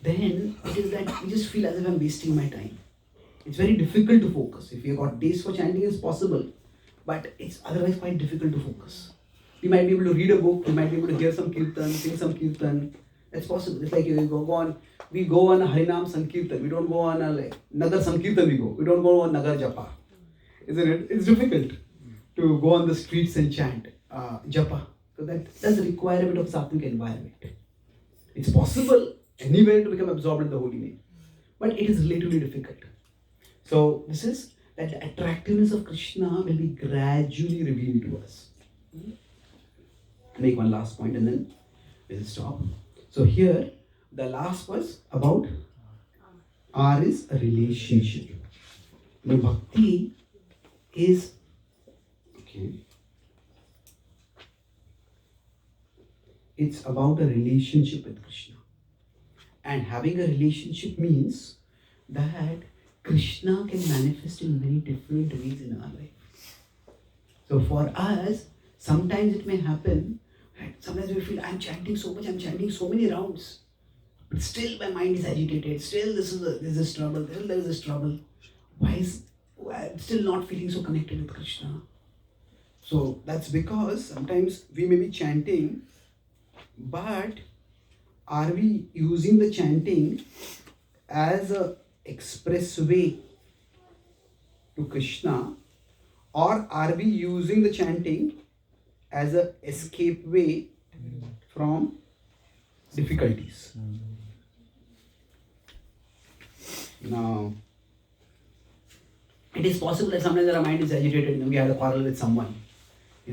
A: then it is that we just feel as if I'm wasting my time. It's very difficult to focus. If you have got days for chanting, it's possible, but it's otherwise quite difficult to focus. We might be able to read a book, we might be able to hear some kirtan, sing some kirtan. That's possible. It's like we go on a Harinam Sankirtan. We don't go on a Nagar Sankirtan. We don't go on Nagar Japa. Isn't it? It's difficult to go on the streets and chant Japa. So that does require a bit of sattvic environment. It's possible anywhere to become absorbed in the holy name, but it is relatively difficult. So this is that the attractiveness of Krishna will be gradually revealed to us. Make one last point and then we'll stop. So here the last was about R is a relationship. Now Bhakti is it's about a relationship with Krishna. And having a relationship means that Krishna can manifest in many different ways in our life. So for us, sometimes it may happen, sometimes we feel I'm chanting so much, I'm chanting so many rounds, but still my mind is agitated, still there's this trouble, still there is this trouble. Why I'm still not feeling so connected with Krishna? So that's because sometimes we may be chanting, but are we using the chanting as a express way to Krishna, or are we using the chanting as a escape way from difficulties? Now, it is possible that sometimes our mind is agitated, we had a quarrel with someone.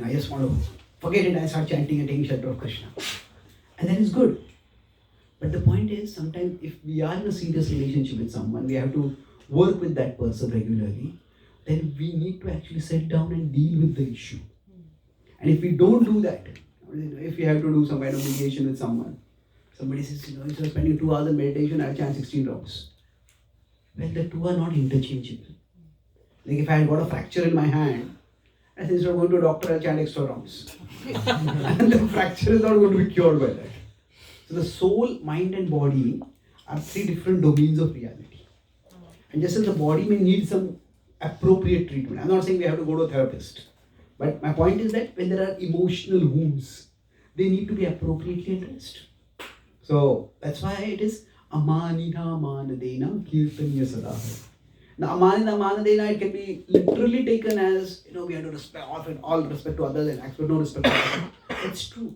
A: I just want to forget it and start chanting and taking shelter of Krishna. And that is good. But the point is, sometimes if we are in a serious relationship with someone, we have to work with that person regularly, then we need to actually sit down and deal with the issue. And if we don't do that, if we have to do some kind of mediation with someone, somebody says, instead of spending 2 hours in meditation, I'll chant 16 rounds. Well, the two are not interchangeable. Like if I had got a fracture in my hand, I said, instead of going to a doctor, I'll chant extra rounds. And the fracture is not going to be cured by that. So the soul, mind and body are 3 different domains of reality. And just as the body may need some appropriate treatment, I'm not saying we have to go to a therapist. But my point is that when there are emotional wounds, they need to be appropriately addressed. So that's why it is Amanina Manadena Kirtanya Sadahara. Now Amanina Manadena, it can be literally taken as, we have to respect, offer all respect to others and expect no respect to others. It's true.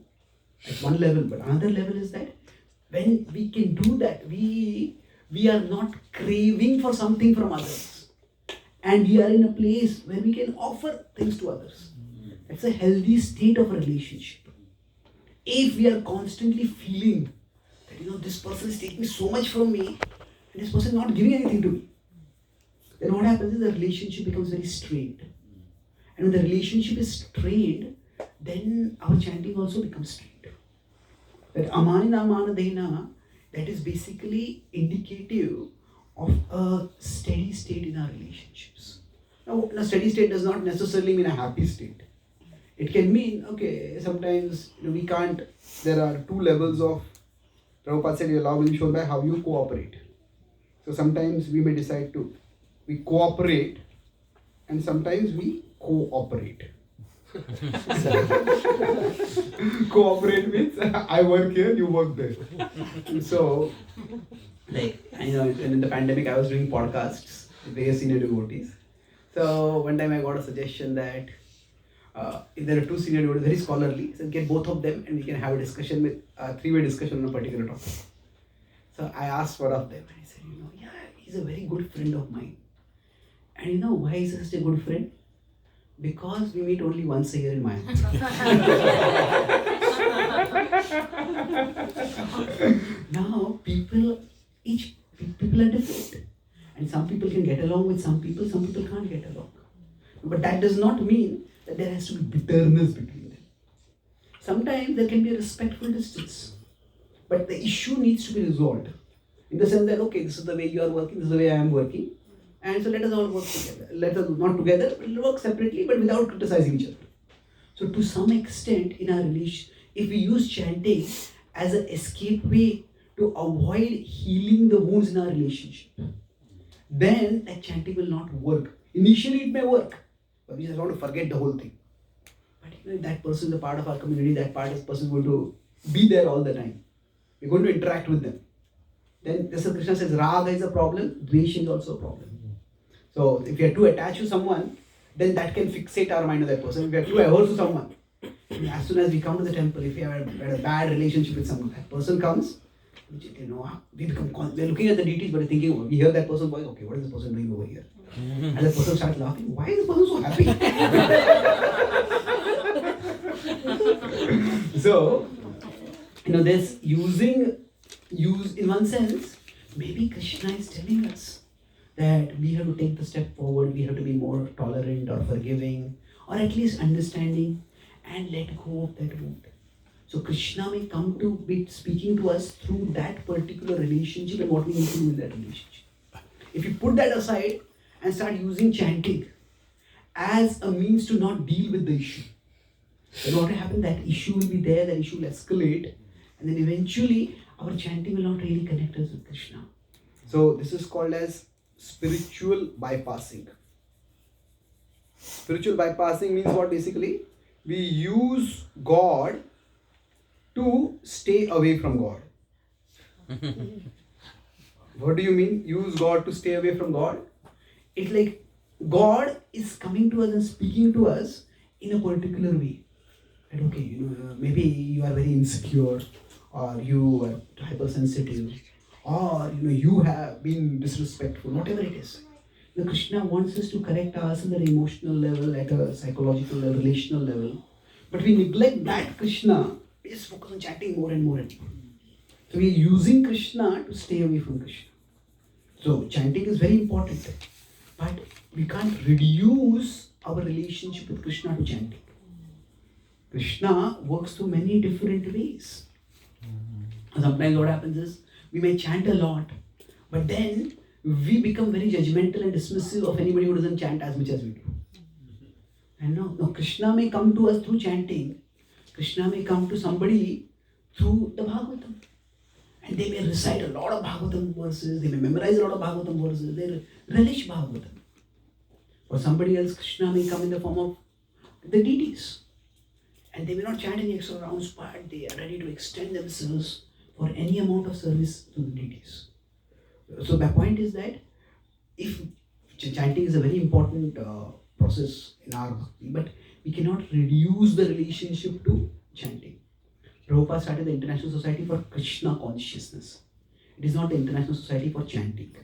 A: At one level, but another level is that when we can do that, we are not craving for something from others, and we are in a place where we can offer things to others. It's a healthy state of a relationship. If we are constantly feeling that this person is taking so much from me and this person is not giving anything to me, then what happens is the relationship becomes very strained. And when the relationship is strained, then our chanting also becomes strained. That Amanina Manadena, that is basically indicative of a steady state in our relationships. Now, a steady state does not necessarily mean a happy state. It can mean, sometimes we can't, there are 2 levels of, Prabhupada said, your law will be shown by how you cooperate. So sometimes we may decide to, we cooperate, and sometimes we cooperate. Cooperate means I work here, you work there. So, in the pandemic, I was doing podcasts with various senior devotees. So one time I got a suggestion that if there are 2 senior devotees, very scholarly, so get both of them and we can have a discussion with 3-way discussion on a particular topic. So I asked one of them and I said, he's a very good friend of mine. And why is he such a good friend? Because we meet only once a year in Maya. Now, people are different. And some people can get along with some people can't get along. But that does not mean that there has to be bitterness between them. Sometimes there can be a respectful distance. But the issue needs to be resolved. In the sense that, this is the way you are working, this is the way I am working. And so let us all work together. Let us not together, we'll work separately, but without criticizing each other. So to some extent in our relation, if we use chanting as an escape way to avoid healing the wounds in our relationship, then that chanting will not work. Initially it may work, but we just want to forget the whole thing. But if that person is a part of our community, that person is going to be there all the time. We're going to interact with them. Then just as Krishna says, Raga is a problem, Dvesha is also a problem. So if we are too attached to someone, then that can fixate our mind on that person. If we are too averse to someone, as soon as we come to the temple, if we have had a bad relationship with someone, that person comes, we are looking at the deities, but thinking, we hear that person's voice, what is this person doing over here? And the person starts laughing, why is this person so happy? So, this in one sense, maybe Krishna is telling us that we have to take the step forward, we have to be more tolerant or forgiving, or at least understanding and let go of that wound. So Krishna may come to be speaking to us through that particular relationship and what we need to do in that relationship. If you put that aside and start using chanting as a means to not deal with the issue, then what will happen? That issue will be there, that issue will escalate, and then eventually our chanting will not really connect us with Krishna. So this is called as spiritual bypassing. Spiritual bypassing means what? Basically, we use God to stay away from God. What do you mean? Use God to stay away from God? It's like God is coming to us and speaking to us in a particular way. And okay, maybe you are very insecure, or you are hypersensitive, or you have been disrespectful, whatever it is. Krishna wants us to correct ourselves at an emotional level, at a psychological level, relational level. But we neglect that Krishna. We just focus on chanting more and more and more. So we are using Krishna to stay away from Krishna. So chanting is very important. But we can't reduce our relationship with Krishna to chanting. Krishna works through many different ways. Sometimes what happens is, we may chant a lot, but then we become very judgmental and dismissive of anybody who doesn't chant as much as we do. And no, Krishna may come to us through chanting. Krishna may come to somebody through the Bhagavatam. And they may recite a lot of Bhagavatam verses, they may memorize a lot of Bhagavatam verses, they relish Bhagavatam. For somebody else, Krishna may come in the form of the deities. And they may not chant any extra rounds, but they are ready to extend themselves for any amount of service to the deities. So my point is that if chanting is a very important process in our bhakti, but we cannot reduce the relationship to chanting. Prabhupada started the International Society for Krishna Consciousness. It is not the International Society for Chanting.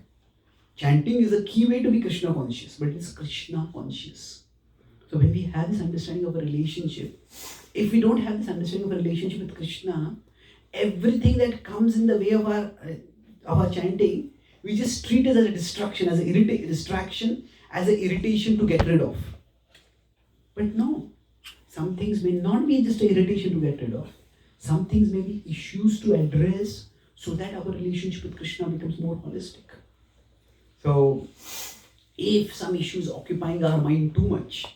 A: Chanting is a key way to be Krishna conscious, but it is Krishna conscious. So when we have this understanding of a relationship, if we don't have this understanding of a relationship with Krishna, everything that comes in the way of our chanting, we just treat it as a distraction, as a distraction, as an irritation to get rid of. But no, some things may not be just an irritation to get rid of. Some things may be issues to address so that our relationship with Krishna becomes more holistic. So, if some issues occupying our mind too much,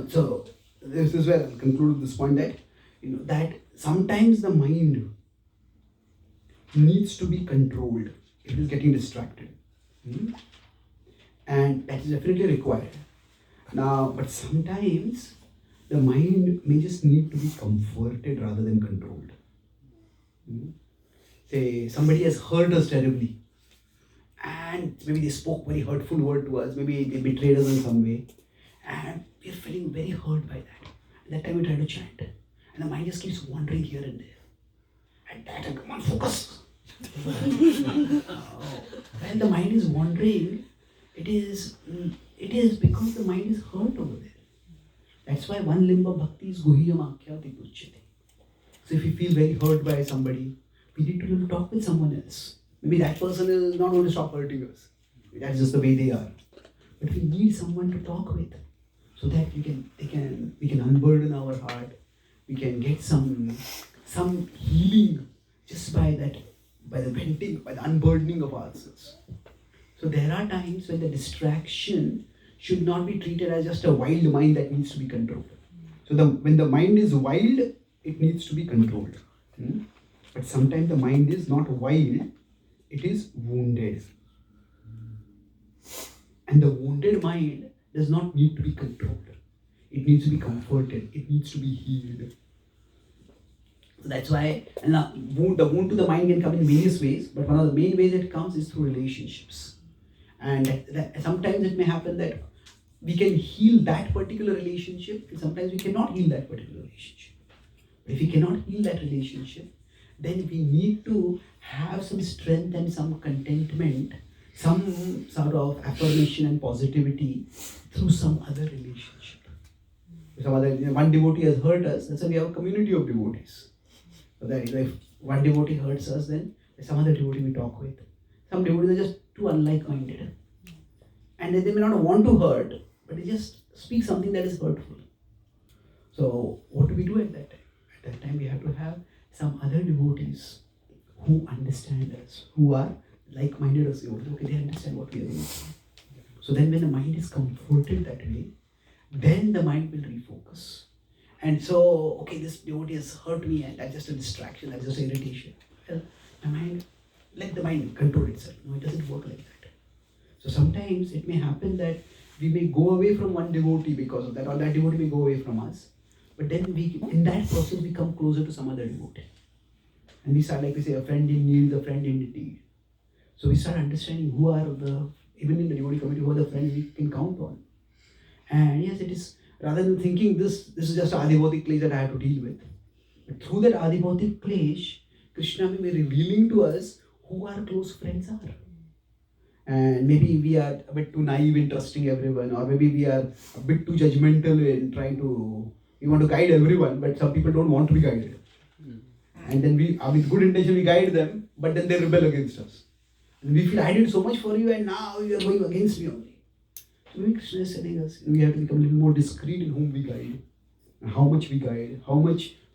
A: so this is where I'll conclude with this point that that sometimes the mind needs to be controlled. It is getting distracted, and that is definitely required. Now, but sometimes the mind may just need to be comforted rather than controlled. Say somebody has hurt us terribly, and maybe they spoke very hurtful word to us, maybe they betrayed us in some way, and we're feeling very hurt by that. At that time we try to chant, and the mind just keeps wandering here and there. At that time, come on, focus. When the mind is wandering, it is because the mind is hurt over there. That's why one limb of bhakti is guhyam akhyati puchyate. So if you feel very hurt by somebody, we need to talk with someone else. Maybe that person is not going to stop hurting us. That's just the way they are. But we need someone to talk with, so that we can unburden our heart. We can get some healing just by the venting, by the unburdening of ourselves. So there are times when the distraction should not be treated as just a wild mind that needs to be controlled. So when the mind is wild, it needs to be controlled. But sometimes the mind is not wild, it is wounded. And the wounded mind does not need to be controlled. It needs to be comforted. It needs to be healed. So that's why the wound to the mind can come in various ways, but one of the main ways it comes is through relationships. And that sometimes it may happen that we can heal that particular relationship, and sometimes we cannot heal that particular relationship. But if we cannot heal that relationship, then we need to have some strength and some contentment, some sort of affirmation and positivity through some other relationship. One devotee has hurt us, and so we have a community of devotees. So that if one devotee hurts us, then there's some other devotee we talk with. Some devotees are just too unlike-minded. And they may not want to hurt, but they just speak something that is hurtful. So what do we do at that time? At that time we have to have some other devotees who understand us, who are like-minded as you. Okay, they understand what we are doing. So then when the mind is comforted that way, then the mind will refocus. And so, okay, this devotee has hurt me and that's just a distraction, that's just an irritation. Well, let the mind control itself. No, it doesn't work like that. So sometimes it may happen that we may go away from one devotee because of that, or that devotee may go away from us. But then in that process we come closer to some other devotee. And we start, like we say, a friend in need is a friend indeed. So we start understanding who are even in the devotee community, who are the friends we can count on. And yes, it is, rather than thinking this is just an adibhautik clash that I have to deal with. But through that adibhautik clash, Krishna may be revealing to us who our close friends are. And maybe we are a bit too naive in trusting everyone, or maybe we are a bit too judgmental in we want to guide everyone, but some people don't want to be guided. And then with good intention we guide them, but then they rebel against us. And we feel, I did so much for you and now you are going against me only. So maybe Krishna is telling us we have to become a little more discreet in whom we guide, and how much we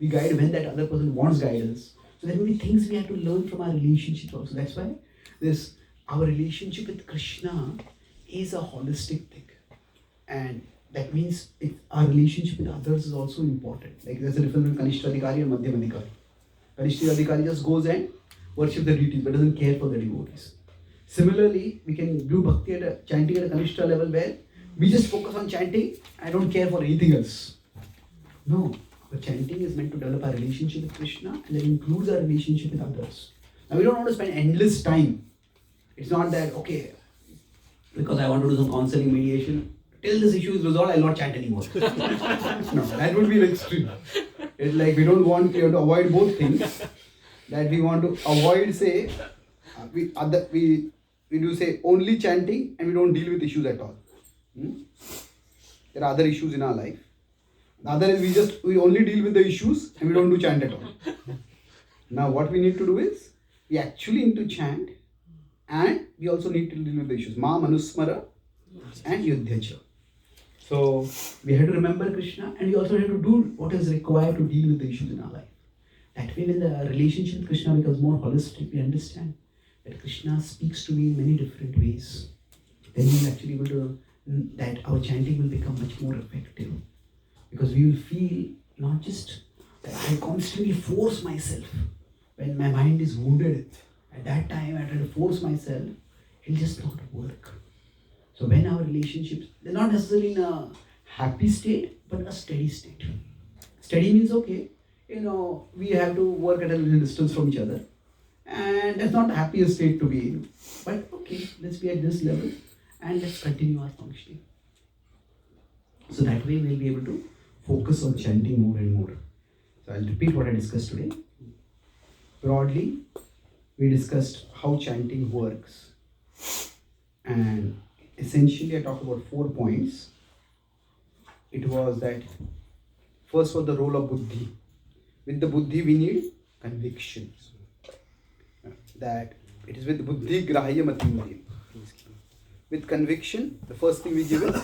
A: guide when that other person wants guidance. So there will be things we have to learn from our relationship also. That's why our relationship with Krishna is a holistic thing. And that means our relationship with others is also important. Like there's a difference between Kanishta Adhikari and Madhyam Adhikari. Kanishta Adhikari just goes and worships the deities but doesn't care for the devotees. Similarly, we can do Bhakti chanting at a Kanishta level where we just focus on chanting and don't care for anything else. No, our chanting is meant to develop our relationship with Krishna, and that includes our relationship with others. Now we don't want to spend endless time. It's not that, okay, because I want to do some counseling mediation, till this issue is resolved, I will not chant anymore. No, that would be extreme. It's like we don't want to avoid both things. That we want to avoid, say, we do say only chanting and we don't deal with issues at all. There are other issues in our life. The other is we only deal with the issues and we don't do chant at all. Now what we need to do is, we actually need to chant and we also need to deal with the issues. Ma, Manusmara and Yudhyacha. So we have to remember Krishna and we also have to do what is required to deal with the issues in our life. That way when the relationship with Krishna becomes more holistic, we understand that Krishna speaks to me in many different ways. Then we will actually able to, that our chanting will become much more effective. Because we will feel not just that I constantly force myself. When my mind is wounded, at that time I try to force myself, it will just not work. So when our relationships, they're not necessarily in a happy state, but a steady state. Steady means, okay, we have to work at a little distance from each other. And that's not the happiest state to be in. But okay, let's be at this level and let's continue our functioning. So that way we'll be able to focus on chanting more and more. So I'll repeat what I discussed today. Broadly, we discussed how chanting works. And essentially I talked about 4 points. It was that first was the role of buddhi. With the buddhi we need conviction. That it is with buddhi grahya mati. With conviction, the first thing we give is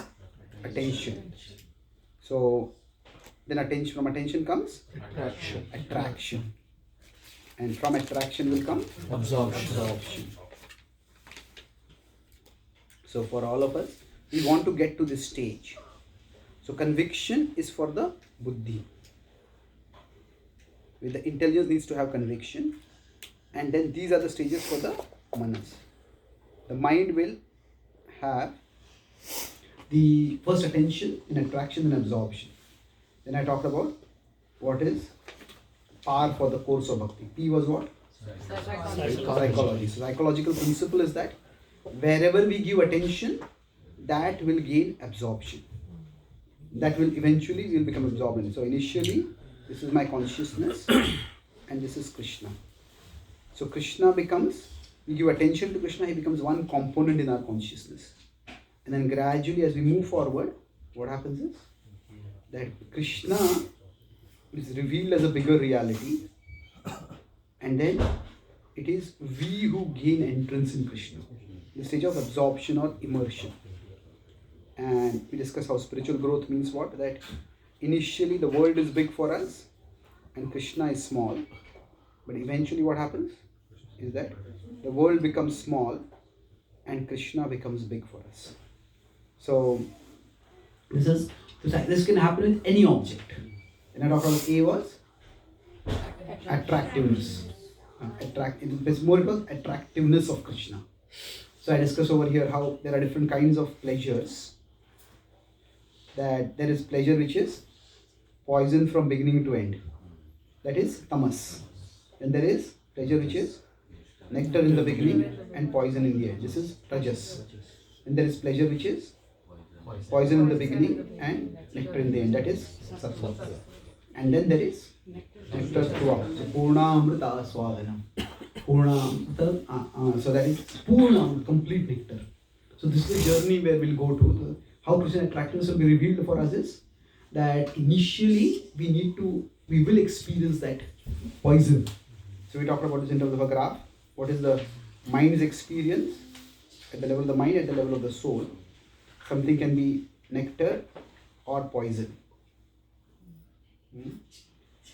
A: attention. So then from attention comes attraction. And from attraction will come absorption. So for all of us, we want to get to this stage. So conviction is for the buddhi. With the intelligence needs to have conviction. And then these are the stages for the manas. The mind will have the first attention, then attraction, then absorption. Then I talked about what is par for the course of bhakti. P was what? Psychology. So psychological principle is that wherever we give attention, that will gain absorption. That will eventually will become absorbent. So initially, this is my consciousness and this is Krishna. So Krishna becomes, we give attention to Krishna, he becomes one component in our consciousness. And then gradually as we move forward, what happens is that Krishna is revealed as a bigger reality, and then it is we who gain entrance in Krishna. The stage of absorption or immersion. And we discuss how spiritual growth means what? That initially the world is big for us and Krishna is small. But eventually what happens is that the world becomes small and Krishna becomes big for us. So this can happen with any object. And I talked about A was attractiveness. It was attractiveness of Krishna. So I discussed over here how there are different kinds of pleasures. That there is pleasure which is poison from beginning to end. That is tamas. Then there is pleasure, which is nectar in the beginning and poison in the end. This is rajas. And there is pleasure, which is poison in the beginning and nectar in the end. That is sattva. And then there is nectar throughout. So purna amrita swadanam. Purna amrita, so that is purna, complete nectar. So this is the journey where we'll go to. How Krishna attractiveness will be revealed for us is that initially we will experience that poison. So we talked about this in terms of a graph. What is the mind's experience at the level of the mind, at the level of the soul? Something can be nectar or poison.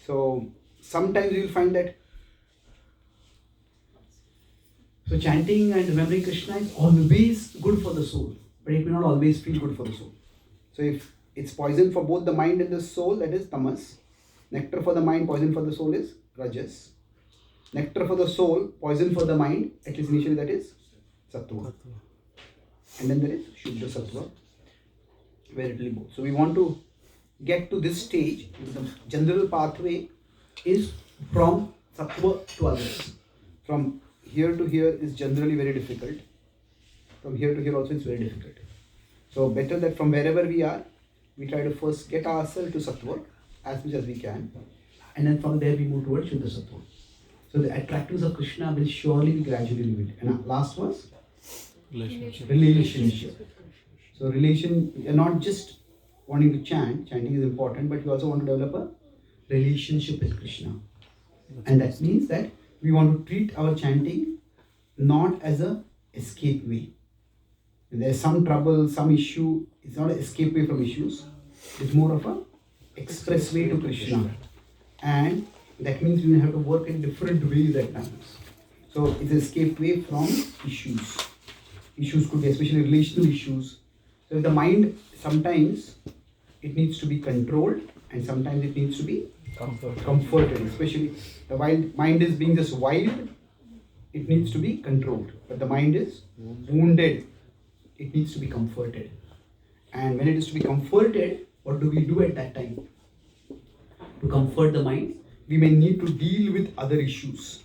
A: So sometimes you will find that. So chanting and remembering Krishna is always good for the soul, but it may not always feel good for the soul. So if it's poison for both the mind and the soul, that is tamas. Nectar for the mind, poison for the soul is rajas. Nectar for the soul, poison for the mind, at least initially, that is sattva. And then there is shuddha sattva, where it will go. So we want to get to this stage. The general pathway is from sattva to others. From here to here is generally very difficult. From here to here also is very difficult. So better that from wherever we are, we try to first get ourselves to sattva as much as we can, and then from there we move towards shuddha sattva. So the attractiveness of Krishna will surely be gradually revealed. And last was relationship. So you're not just wanting to chant, chanting is important, but you also want to develop a relationship with Krishna. And that means that we want to treat our chanting not as a escape way. When there's some trouble, some issue, it's not an escape way from issues. It's more of a express way to Krishna. And that means we have to work in different ways at times. So it's an escape way from issues. Issues could be especially relational issues. So if the mind, sometimes it needs to be controlled and sometimes it needs to be comforted. Especially the mind is being just wild, it needs to be controlled. But the mind is wounded, it needs to be comforted. And when it is to be comforted, what do we do at that time? To comfort the mind, we may need to deal with other issues.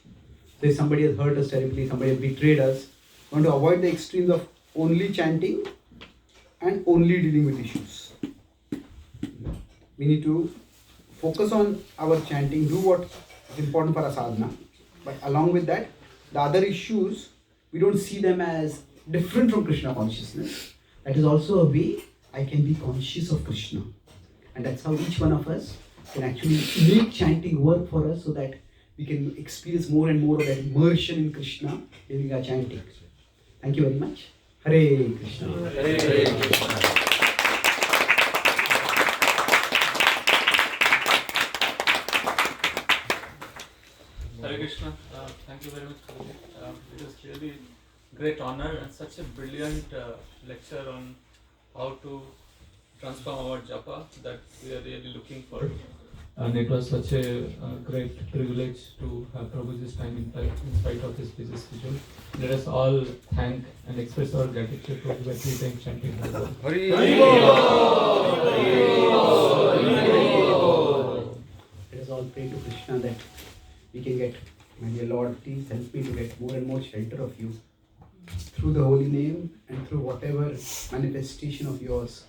A: So if somebody has hurt us terribly, somebody has betrayed us, we want to avoid the extremes of only chanting and only dealing with issues. We need to focus on our chanting, do what is important for our sadhana, but along with that, the other issues, we don't see them as different from Krishna consciousness. That is also a way I can be conscious of Krishna. And that's how each one of us can actually make chanting work for us so that we can experience more and more of that immersion in Krishna during our chanting. Thank you very much. Hare Krishna.
B: Hare Krishna.
C: Hare Krishna. Thank you very much, Prabhu. It was really great honor and such a brilliant lecture on how to transform our japa that we are really looking for. And it was such a great privilege to have Prabhuji's time in spite of his busy schedule. Let us all thank and express our gratitude for the 3 times chanting.
A: Let us all pray to Krishna that we can get, my dear Lord, please help me to get more and more shelter of you through the holy name and through whatever manifestation of yours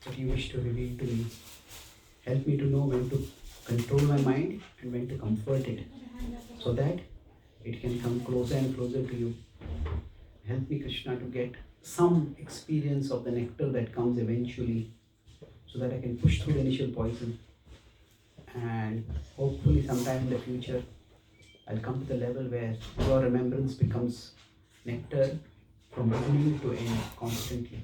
A: that you wish to reveal to me. Help me to know when to control my mind and when to comfort it so that it can come closer and closer to you. Help me, Krishna, to get some experience of the nectar that comes eventually so that I can push through the initial poison. And hopefully sometime in the future, I'll come to the level where your remembrance becomes nectar from beginning to end constantly.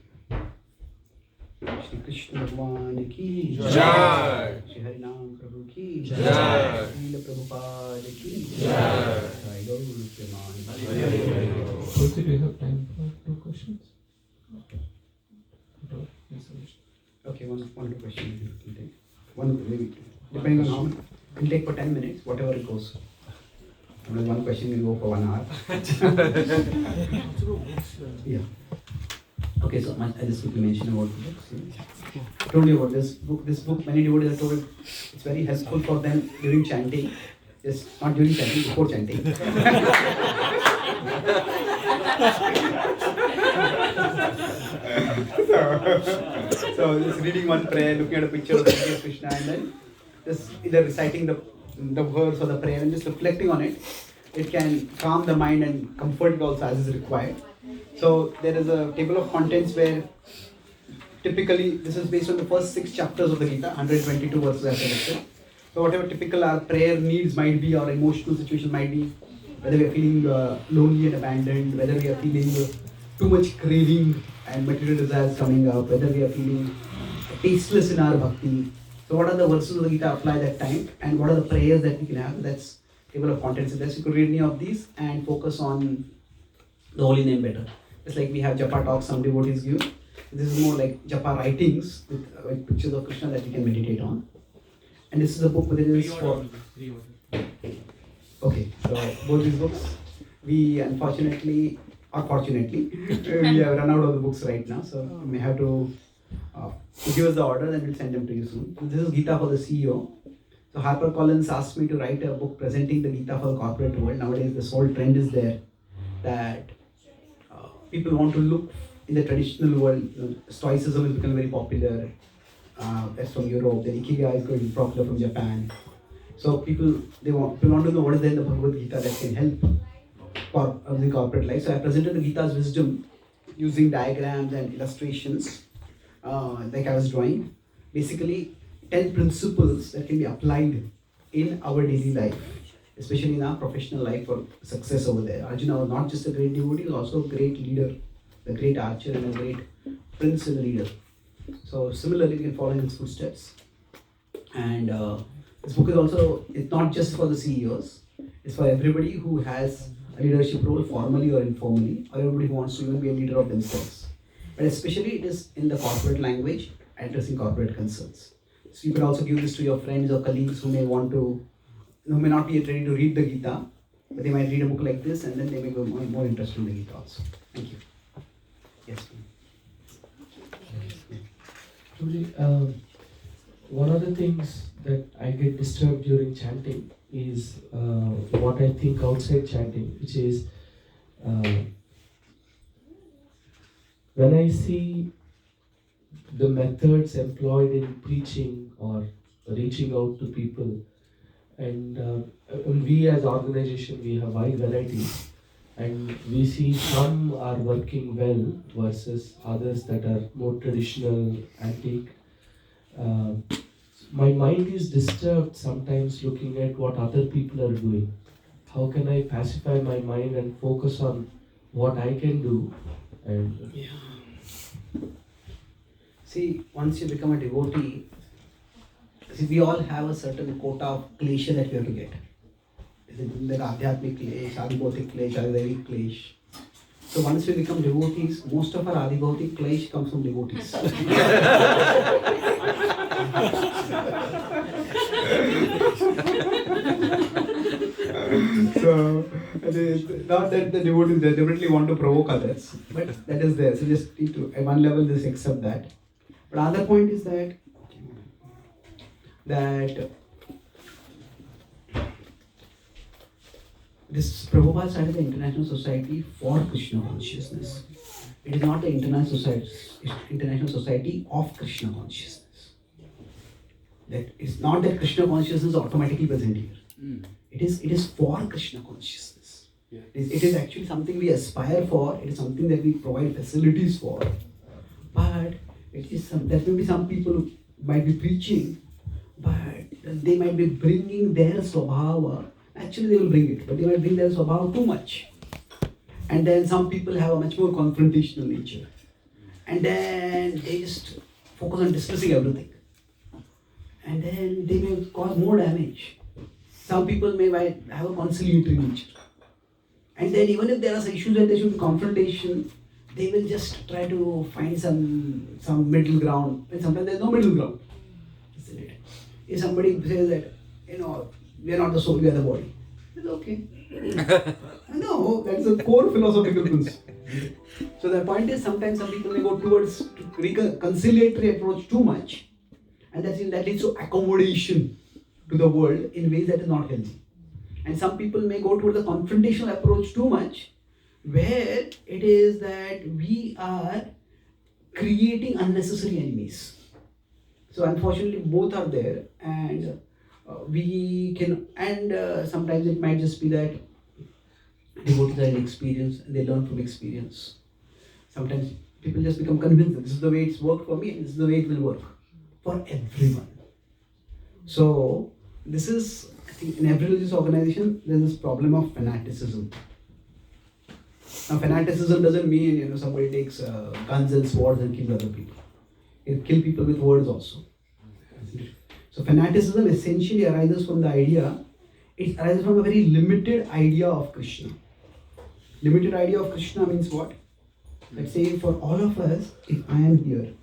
A: Shri Krishna Bhagwan ki Jai. Shri Hare Naam Prabhu ki Jai. Srila Prabhupada ki Jai. Jai Gaur Premanand.
C: Prabhuji, do you have time for 2 questions?
A: Okay, one two questions we can take. One maybe depending on how many. We'll take for 10 minutes, whatever it goes. And then one question will go for 1 hour. Yeah. Okay, so I just quickly mention about the books. I told you about this book. This book, many devotees have told it's very helpful for them during chanting. Just not during chanting, before chanting. so just reading one prayer, looking at a picture of Krishna, and then just either reciting the verse or the prayer and just reflecting on it. It can calm the mind and comfort it also as is required. So there is a table of contents where typically this is based on the first 6 chapters of the Gita, 122 verses I selected. So whatever typical our prayer needs might be, or emotional situation might be, whether we are feeling lonely and abandoned, whether we are feeling too much craving and material desires coming up, whether we are feeling tasteless in our bhakti. So what are the verses of the Gita apply that time, and what are the prayers that we can have? That's table of contents. So you could read any of these and focus on the holy name better. It's like we have japa talks some devotees give. This is more like japa writings with pictures of Krishna that we can meditate on. And this is a book that is for... Okay, so both these books, we unfortunately, or fortunately, we have run out of the books right now. So we may have to give us the order and we'll send them to you soon. So this is Gita for the CEO. So HarperCollins asked me to write a book presenting the Gita for the corporate world. Nowadays this whole trend is there that people want to look in the traditional world. Stoicism is becoming very popular. That's from Europe. The Ikigai is going popular from Japan. So people want to know what is there in the Bhagavad Gita that can help for the corporate life. So I presented the Gita's wisdom using diagrams and illustrations like I was drawing. Basically 10 principles that can be applied in our daily life, especially in our professional life for success over there. Arjuna was not just a great devotee, he was also a great leader, a great archer and a great prince and leader. So similarly, we can follow in his footsteps. And this book is also, it's not just for the CEOs, it's for everybody who has a leadership role, formally or informally, or everybody who wants to even be a leader of themselves. But especially it is in the corporate language, addressing corporate concerns. So you can also give this to your friends or colleagues who may want to, who may not be ready to read the Gita, but they might read a book like this and then they may go more interested in the Gita also. Thank you. Yes.
E: One of the things that I get disturbed during chanting is what I think outside chanting, which is when I see the methods employed in preaching or reaching out to people, and we as organization, we have wide varieties, and we see some are working well versus others that are more traditional, antique. My mind is disturbed sometimes looking at what other people are doing. How can I pacify my mind and focus on what I can do? And
A: See, once you become a devotee, see, we all have a certain quota of klesha that we have to get. Is it like adhyatmic klesh, adibhautik klesh, adivaidik klesh? So once we become devotees, most of our adibhautik klesh comes from devotees. So, not that the devotees deliberately want to provoke others, but that is there. So just need to, at one level, just accept that. But other point is that this Prabhupada started the International Society for Krishna Consciousness. It is not the International Society of Krishna Consciousness. That it's not that Krishna Consciousness is automatically present here. It is for Krishna Consciousness.
E: Yeah.
A: It is actually something we aspire for. It is something that we provide facilities for. But it is there may be some people who might be preaching, but they might be bringing their swabhava. Actually, they will bring it, but they might bring their swabhava too much. And then some people have a much more confrontational nature. And then they just focus on dismissing everything. And then they may cause more damage. Some people may have a conciliatory nature. And then even if there are some issues that there should be confrontation, they will just try to find some middle ground. And sometimes there is no middle ground. Isn't it? If somebody says that, we are not the soul, we are the body. It's okay. No, that's a core philosophical principle. So the point is, sometimes some people may go towards conciliatory approach too much, and that leads to accommodation to the world in ways that is not healthy. And some people may go toward the confrontational approach too much, where it is that we are creating unnecessary enemies. So unfortunately, both are there, and we can. And sometimes it might just be that devotees are inexperienced and they learn from experience. Sometimes people just become convinced that this is the way it's worked for me, and this is the way it will work for everyone. So this is, I think, in every religious organization, there is this problem of fanaticism. Now, fanaticism doesn't mean somebody takes guns and swords and kills other people. It kill people with words also. So fanaticism essentially arises from the idea. It arises from a very limited idea of Krishna. Limited idea of Krishna means what? Let's say for all of us, if I am here,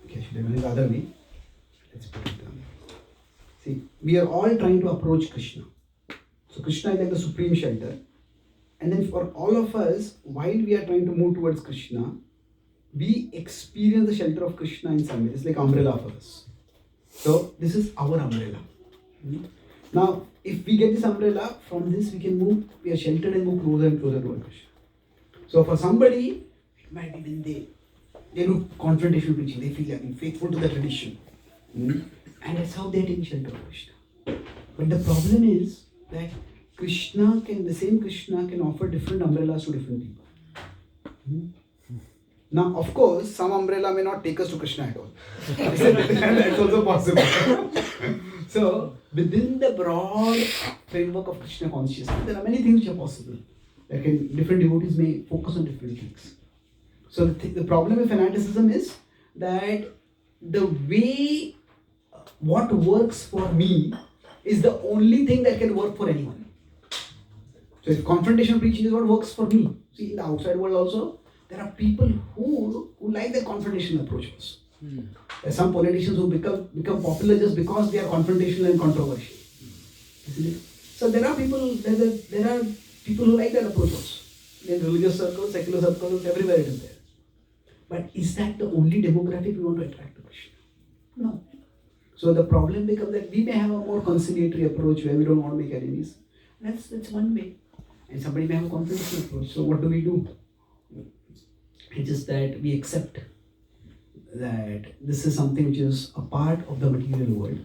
A: okay, should I go the other way? Let's put it down. See, we are all trying to approach Krishna. So Krishna is like the supreme shelter. And then for all of us, while we are trying to move towards Krishna, we experience the shelter of Krishna in some way. It's like umbrella for us. So this is our umbrella. Now, if we get this umbrella, from this we can move, we are sheltered and move closer and closer toward Krishna. So for somebody, it might be when they do confrontational preaching, they feel like faithful to the tradition. And that's how they take shelter of Krishna. But the problem is that the same Krishna can offer different umbrellas to different people. Now, of course, some umbrella may not take us to Krishna at all. That's also possible. So, within the broad framework of Krishna consciousness, there are many things which are possible. Like different devotees may focus on different things. So, the problem with fanaticism is that the way what works for me is the only thing that can work for anyone. So, if confrontation preaching is what works for me, see, in the outside world also, there are people who like the confrontational approach also. There are some politicians who become popular just because they are confrontational and controversial. Isn't it? So there are people who like that approach also. In religious circles, secular circles, everywhere it is there. But is that the only demographic we want to attract to Krishna? No. So the problem becomes that we may have a more conciliatory approach where we don't want to make enemies. That's one way. And somebody may have a confrontational approach. So what do? It's just that we accept that this is something which is a part of the material world.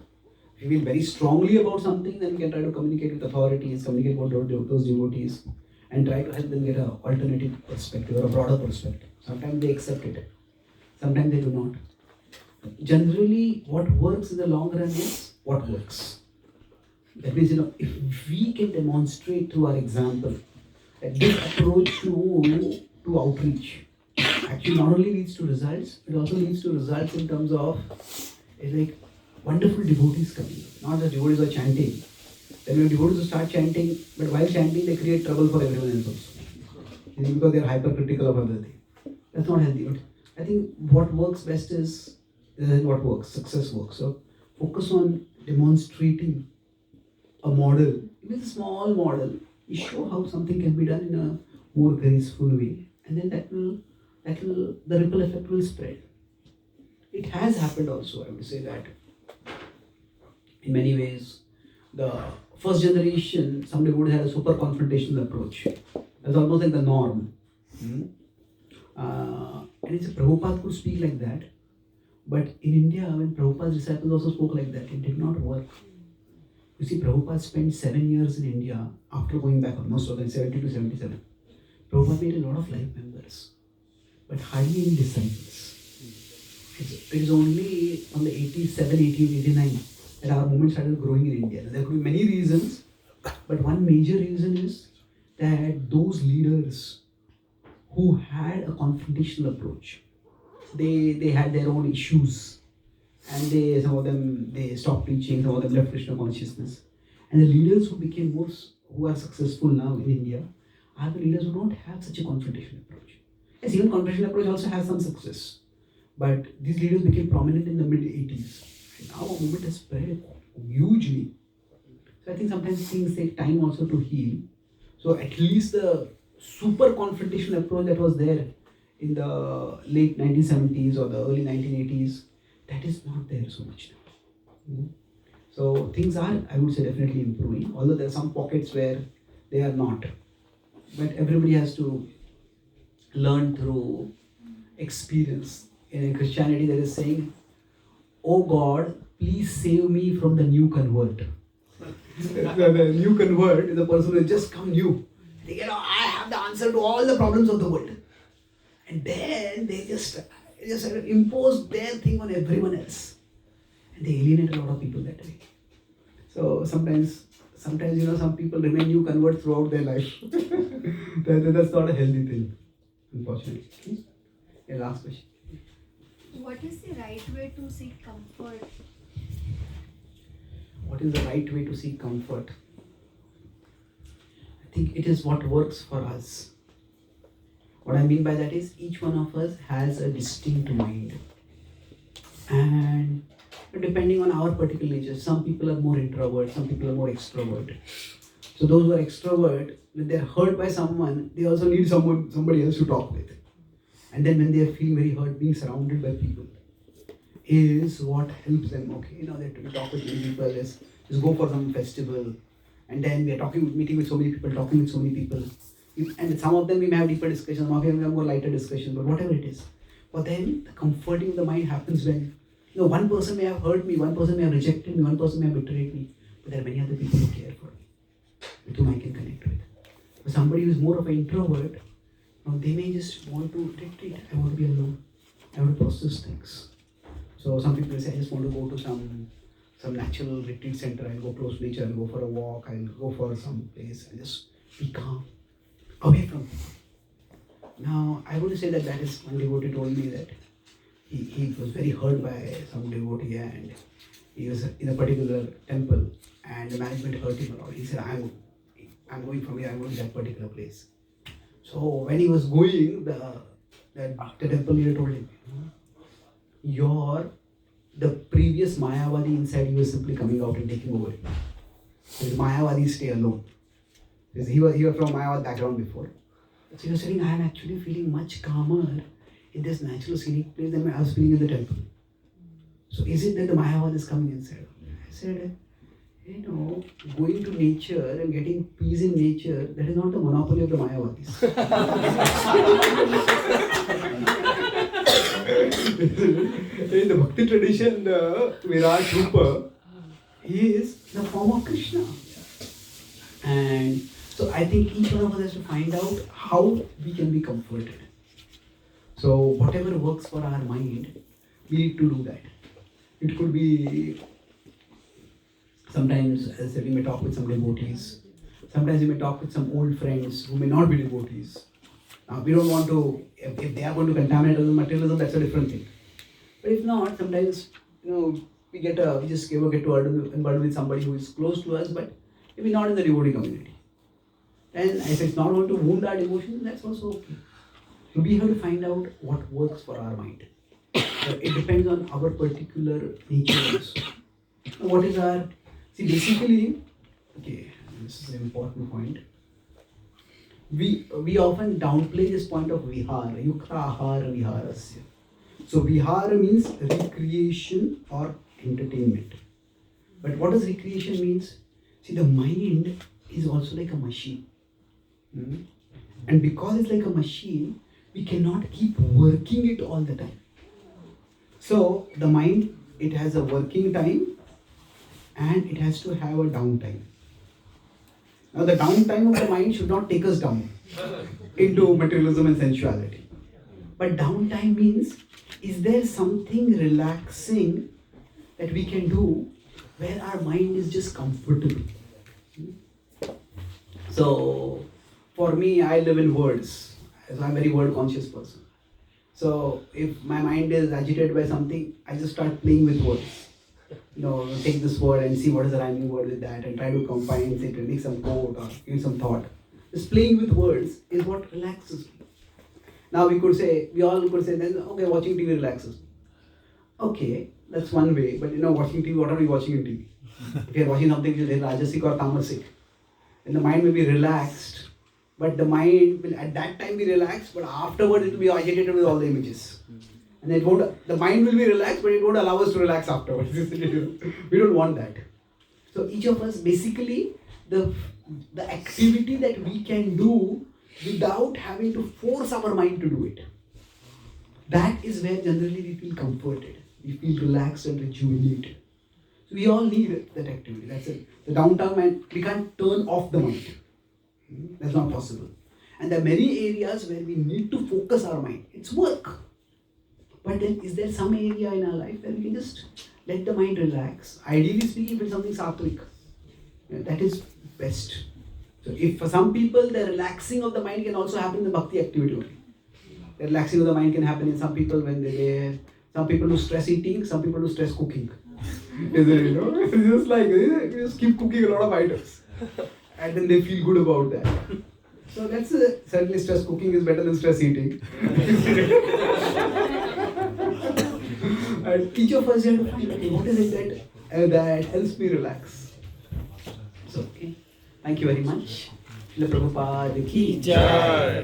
A: If we feel very strongly about something, then we can try to communicate with authorities, communicate with those devotees, and try to help them get an alternative perspective or a broader perspective. Sometimes they accept it, sometimes they do not. Generally, what works in the long run is what works. That means, if we can demonstrate through our example that this approach to outreach actually not only leads to results, it also leads to results in terms of wonderful devotees coming. Not just devotees are chanting. Then when devotees will start chanting, but while chanting they create trouble for everyone else also. Because they are hypercritical of everything. That's not healthy. But I think what works best is what works. Success works. So focus on demonstrating a model, even a small model. You show how something can be done in a more graceful way, and then the ripple effect will spread. It has happened also, I would say that in many ways, the first generation, some devotees had a super confrontational approach. That's almost like the norm. And it's Prabhupada could speak like that, but in India, when Prabhupada's disciples also spoke like that, it did not work. You see, Prabhupada spent 7 years in India after going back almost 70 to 77. Prabhupada made a lot of life members, but hardly any disciples. It is only on the 87, 88, 89 that our movement started growing in India. There could be many reasons, but one major reason is that those leaders who had a confrontational approach, they had their own issues, and some of them stopped preaching, some of them left Krishna consciousness. And the leaders who are successful now in India are the leaders who don't have such a confrontational approach. Yes, even confrontational approach also has some success, but these leaders became prominent in the mid-80s. And now our movement has spread hugely. So I think sometimes things take time also to heal. So at least the super confrontational approach that was there in the late 1970s or the early 1980s, that is not there so much now. So things are, I would say, definitely improving, although there are some pockets where they are not. But everybody has to learn through experience. In Christianity, there is saying, "Oh God, please save me from the new convert." The new convert is a person who has just come new. They get, I have the answer to all the problems of the world. And then they just impose their thing on everyone else. And they alienate a lot of people that way. So sometimes some people remain new converts throughout their life. That's not a healthy thing, unfortunately. Okay? Yeah, last question.
F: What is the right way to seek comfort?
A: What is the right way to seek comfort? I think it is what works for us. What I mean by that is each one of us has a distinct mind. And depending on our particular nature, some people are more introvert, some people are more extrovert. So those who are extrovert, when they are hurt by someone, they also need somebody else to talk with. And then when they feel very hurt, being surrounded by people is what helps them. Okay, that we talk with many people, just go for some festival, and then we are meeting with so many people, talking with so many people. And some of them we may have deeper discussions, some of them we have more lighter discussion, but whatever it is. But then the comforting of the mind happens when one person may have hurt me, one person may have rejected me, one person may have betrayed me, but there are many other people who care for me, with whom I can connect with. But somebody who is more of an introvert, they may just want to retreat. I want to be alone. I want to process things. So some people say, I just want to go to some natural retreat center. I'll go close to nature. I'll go for a walk. I'll go for some place and just be calm, away from people. Now, I want to say that is one devotee told me that he was very hurt by some devotee and he was in a particular temple and the management hurt him a lot. He said, I'm going from here. I'm going to that particular place. So when he was going, the temple leader told him, the previous Mayavadi inside you is simply coming out and taking over. So the Mayavadi stay alone. Because he was from Mayavad background before. So he was saying, I am actually feeling much calmer in this natural scenic place than I was feeling in the temple. So is it that the Mayavad is coming inside? I said, going to nature and getting peace in nature, that is not the monopoly of the Mayavadis. In the Bhakti tradition, the Virat Rupa is the form of Krishna. And so I think each one of us has to find out how we can be comforted. So whatever works for our mind, we need to do that. It could be, sometimes, as I said, we may talk with some devotees. Sometimes we may talk with some old friends who may not be devotees. Now, we don't want to, if they are going to contaminate us with materialism, that's a different thing. But if not, sometimes, we just get to unburden with somebody who is close to us, but maybe not in the devotee community. And if it's not going to wound our devotion, that's also okay. So we have to find out what works for our mind. But it depends on our particular nature also. What is our... See, basically, okay, this is an important point. We often downplay this point of vihara, yukta ahara viharasya. So vihara means recreation or entertainment. But what does recreation means? See, the mind is also like a machine. And because it's like a machine, we cannot keep working it all the time. So the mind, it has a working time and it has to have a downtime. Now the downtime of the mind should not take us down into materialism and sensuality. But downtime means, is there something relaxing that we can do where our mind is just comfortable? So for me, I live in words. So I'm a very word conscious person. So if my mind is agitated by something, I just start playing with words. Take this word and see what is the rhyming word with that and try to combine it and make some quote or give some thought. Just playing with words is what relaxes me. Now we all could say, then, okay, watching TV relaxes me. Okay, that's one way, but watching TV, what are we watching in TV? If you're watching something which is rajasic or tamasic, then the mind will be relaxed, but the mind will at that time be relaxed, but afterwards it will be agitated with all the images. And the mind will be relaxed, but it won't allow us to relax afterwards. We don't want that. So each of us, basically, the activity that we can do without having to force our mind to do it. That is where generally we feel comforted, we feel relaxed and rejuvenated. So we all need that activity. That's it. The downtime mind, we can't turn off the mind. That's not possible. And there are many areas where we need to focus our mind. It's work. But then is there some area in our life where we can just let the mind relax? Ideally speaking, if it's something sattvic, that is best. So if for some people the relaxing of the mind can also happen in the bhakti activity only. The relaxing of the mind can happen in some people when some people do stress eating, some people do stress cooking. Is it, it's just like they just keep cooking a lot of items and then they feel good about that. So that's certainly stress cooking is better than stress eating. And each of us have to find, okay, what is it that helps me relax. So, okay. Thank you very much. Srila Prabhupada ki jai.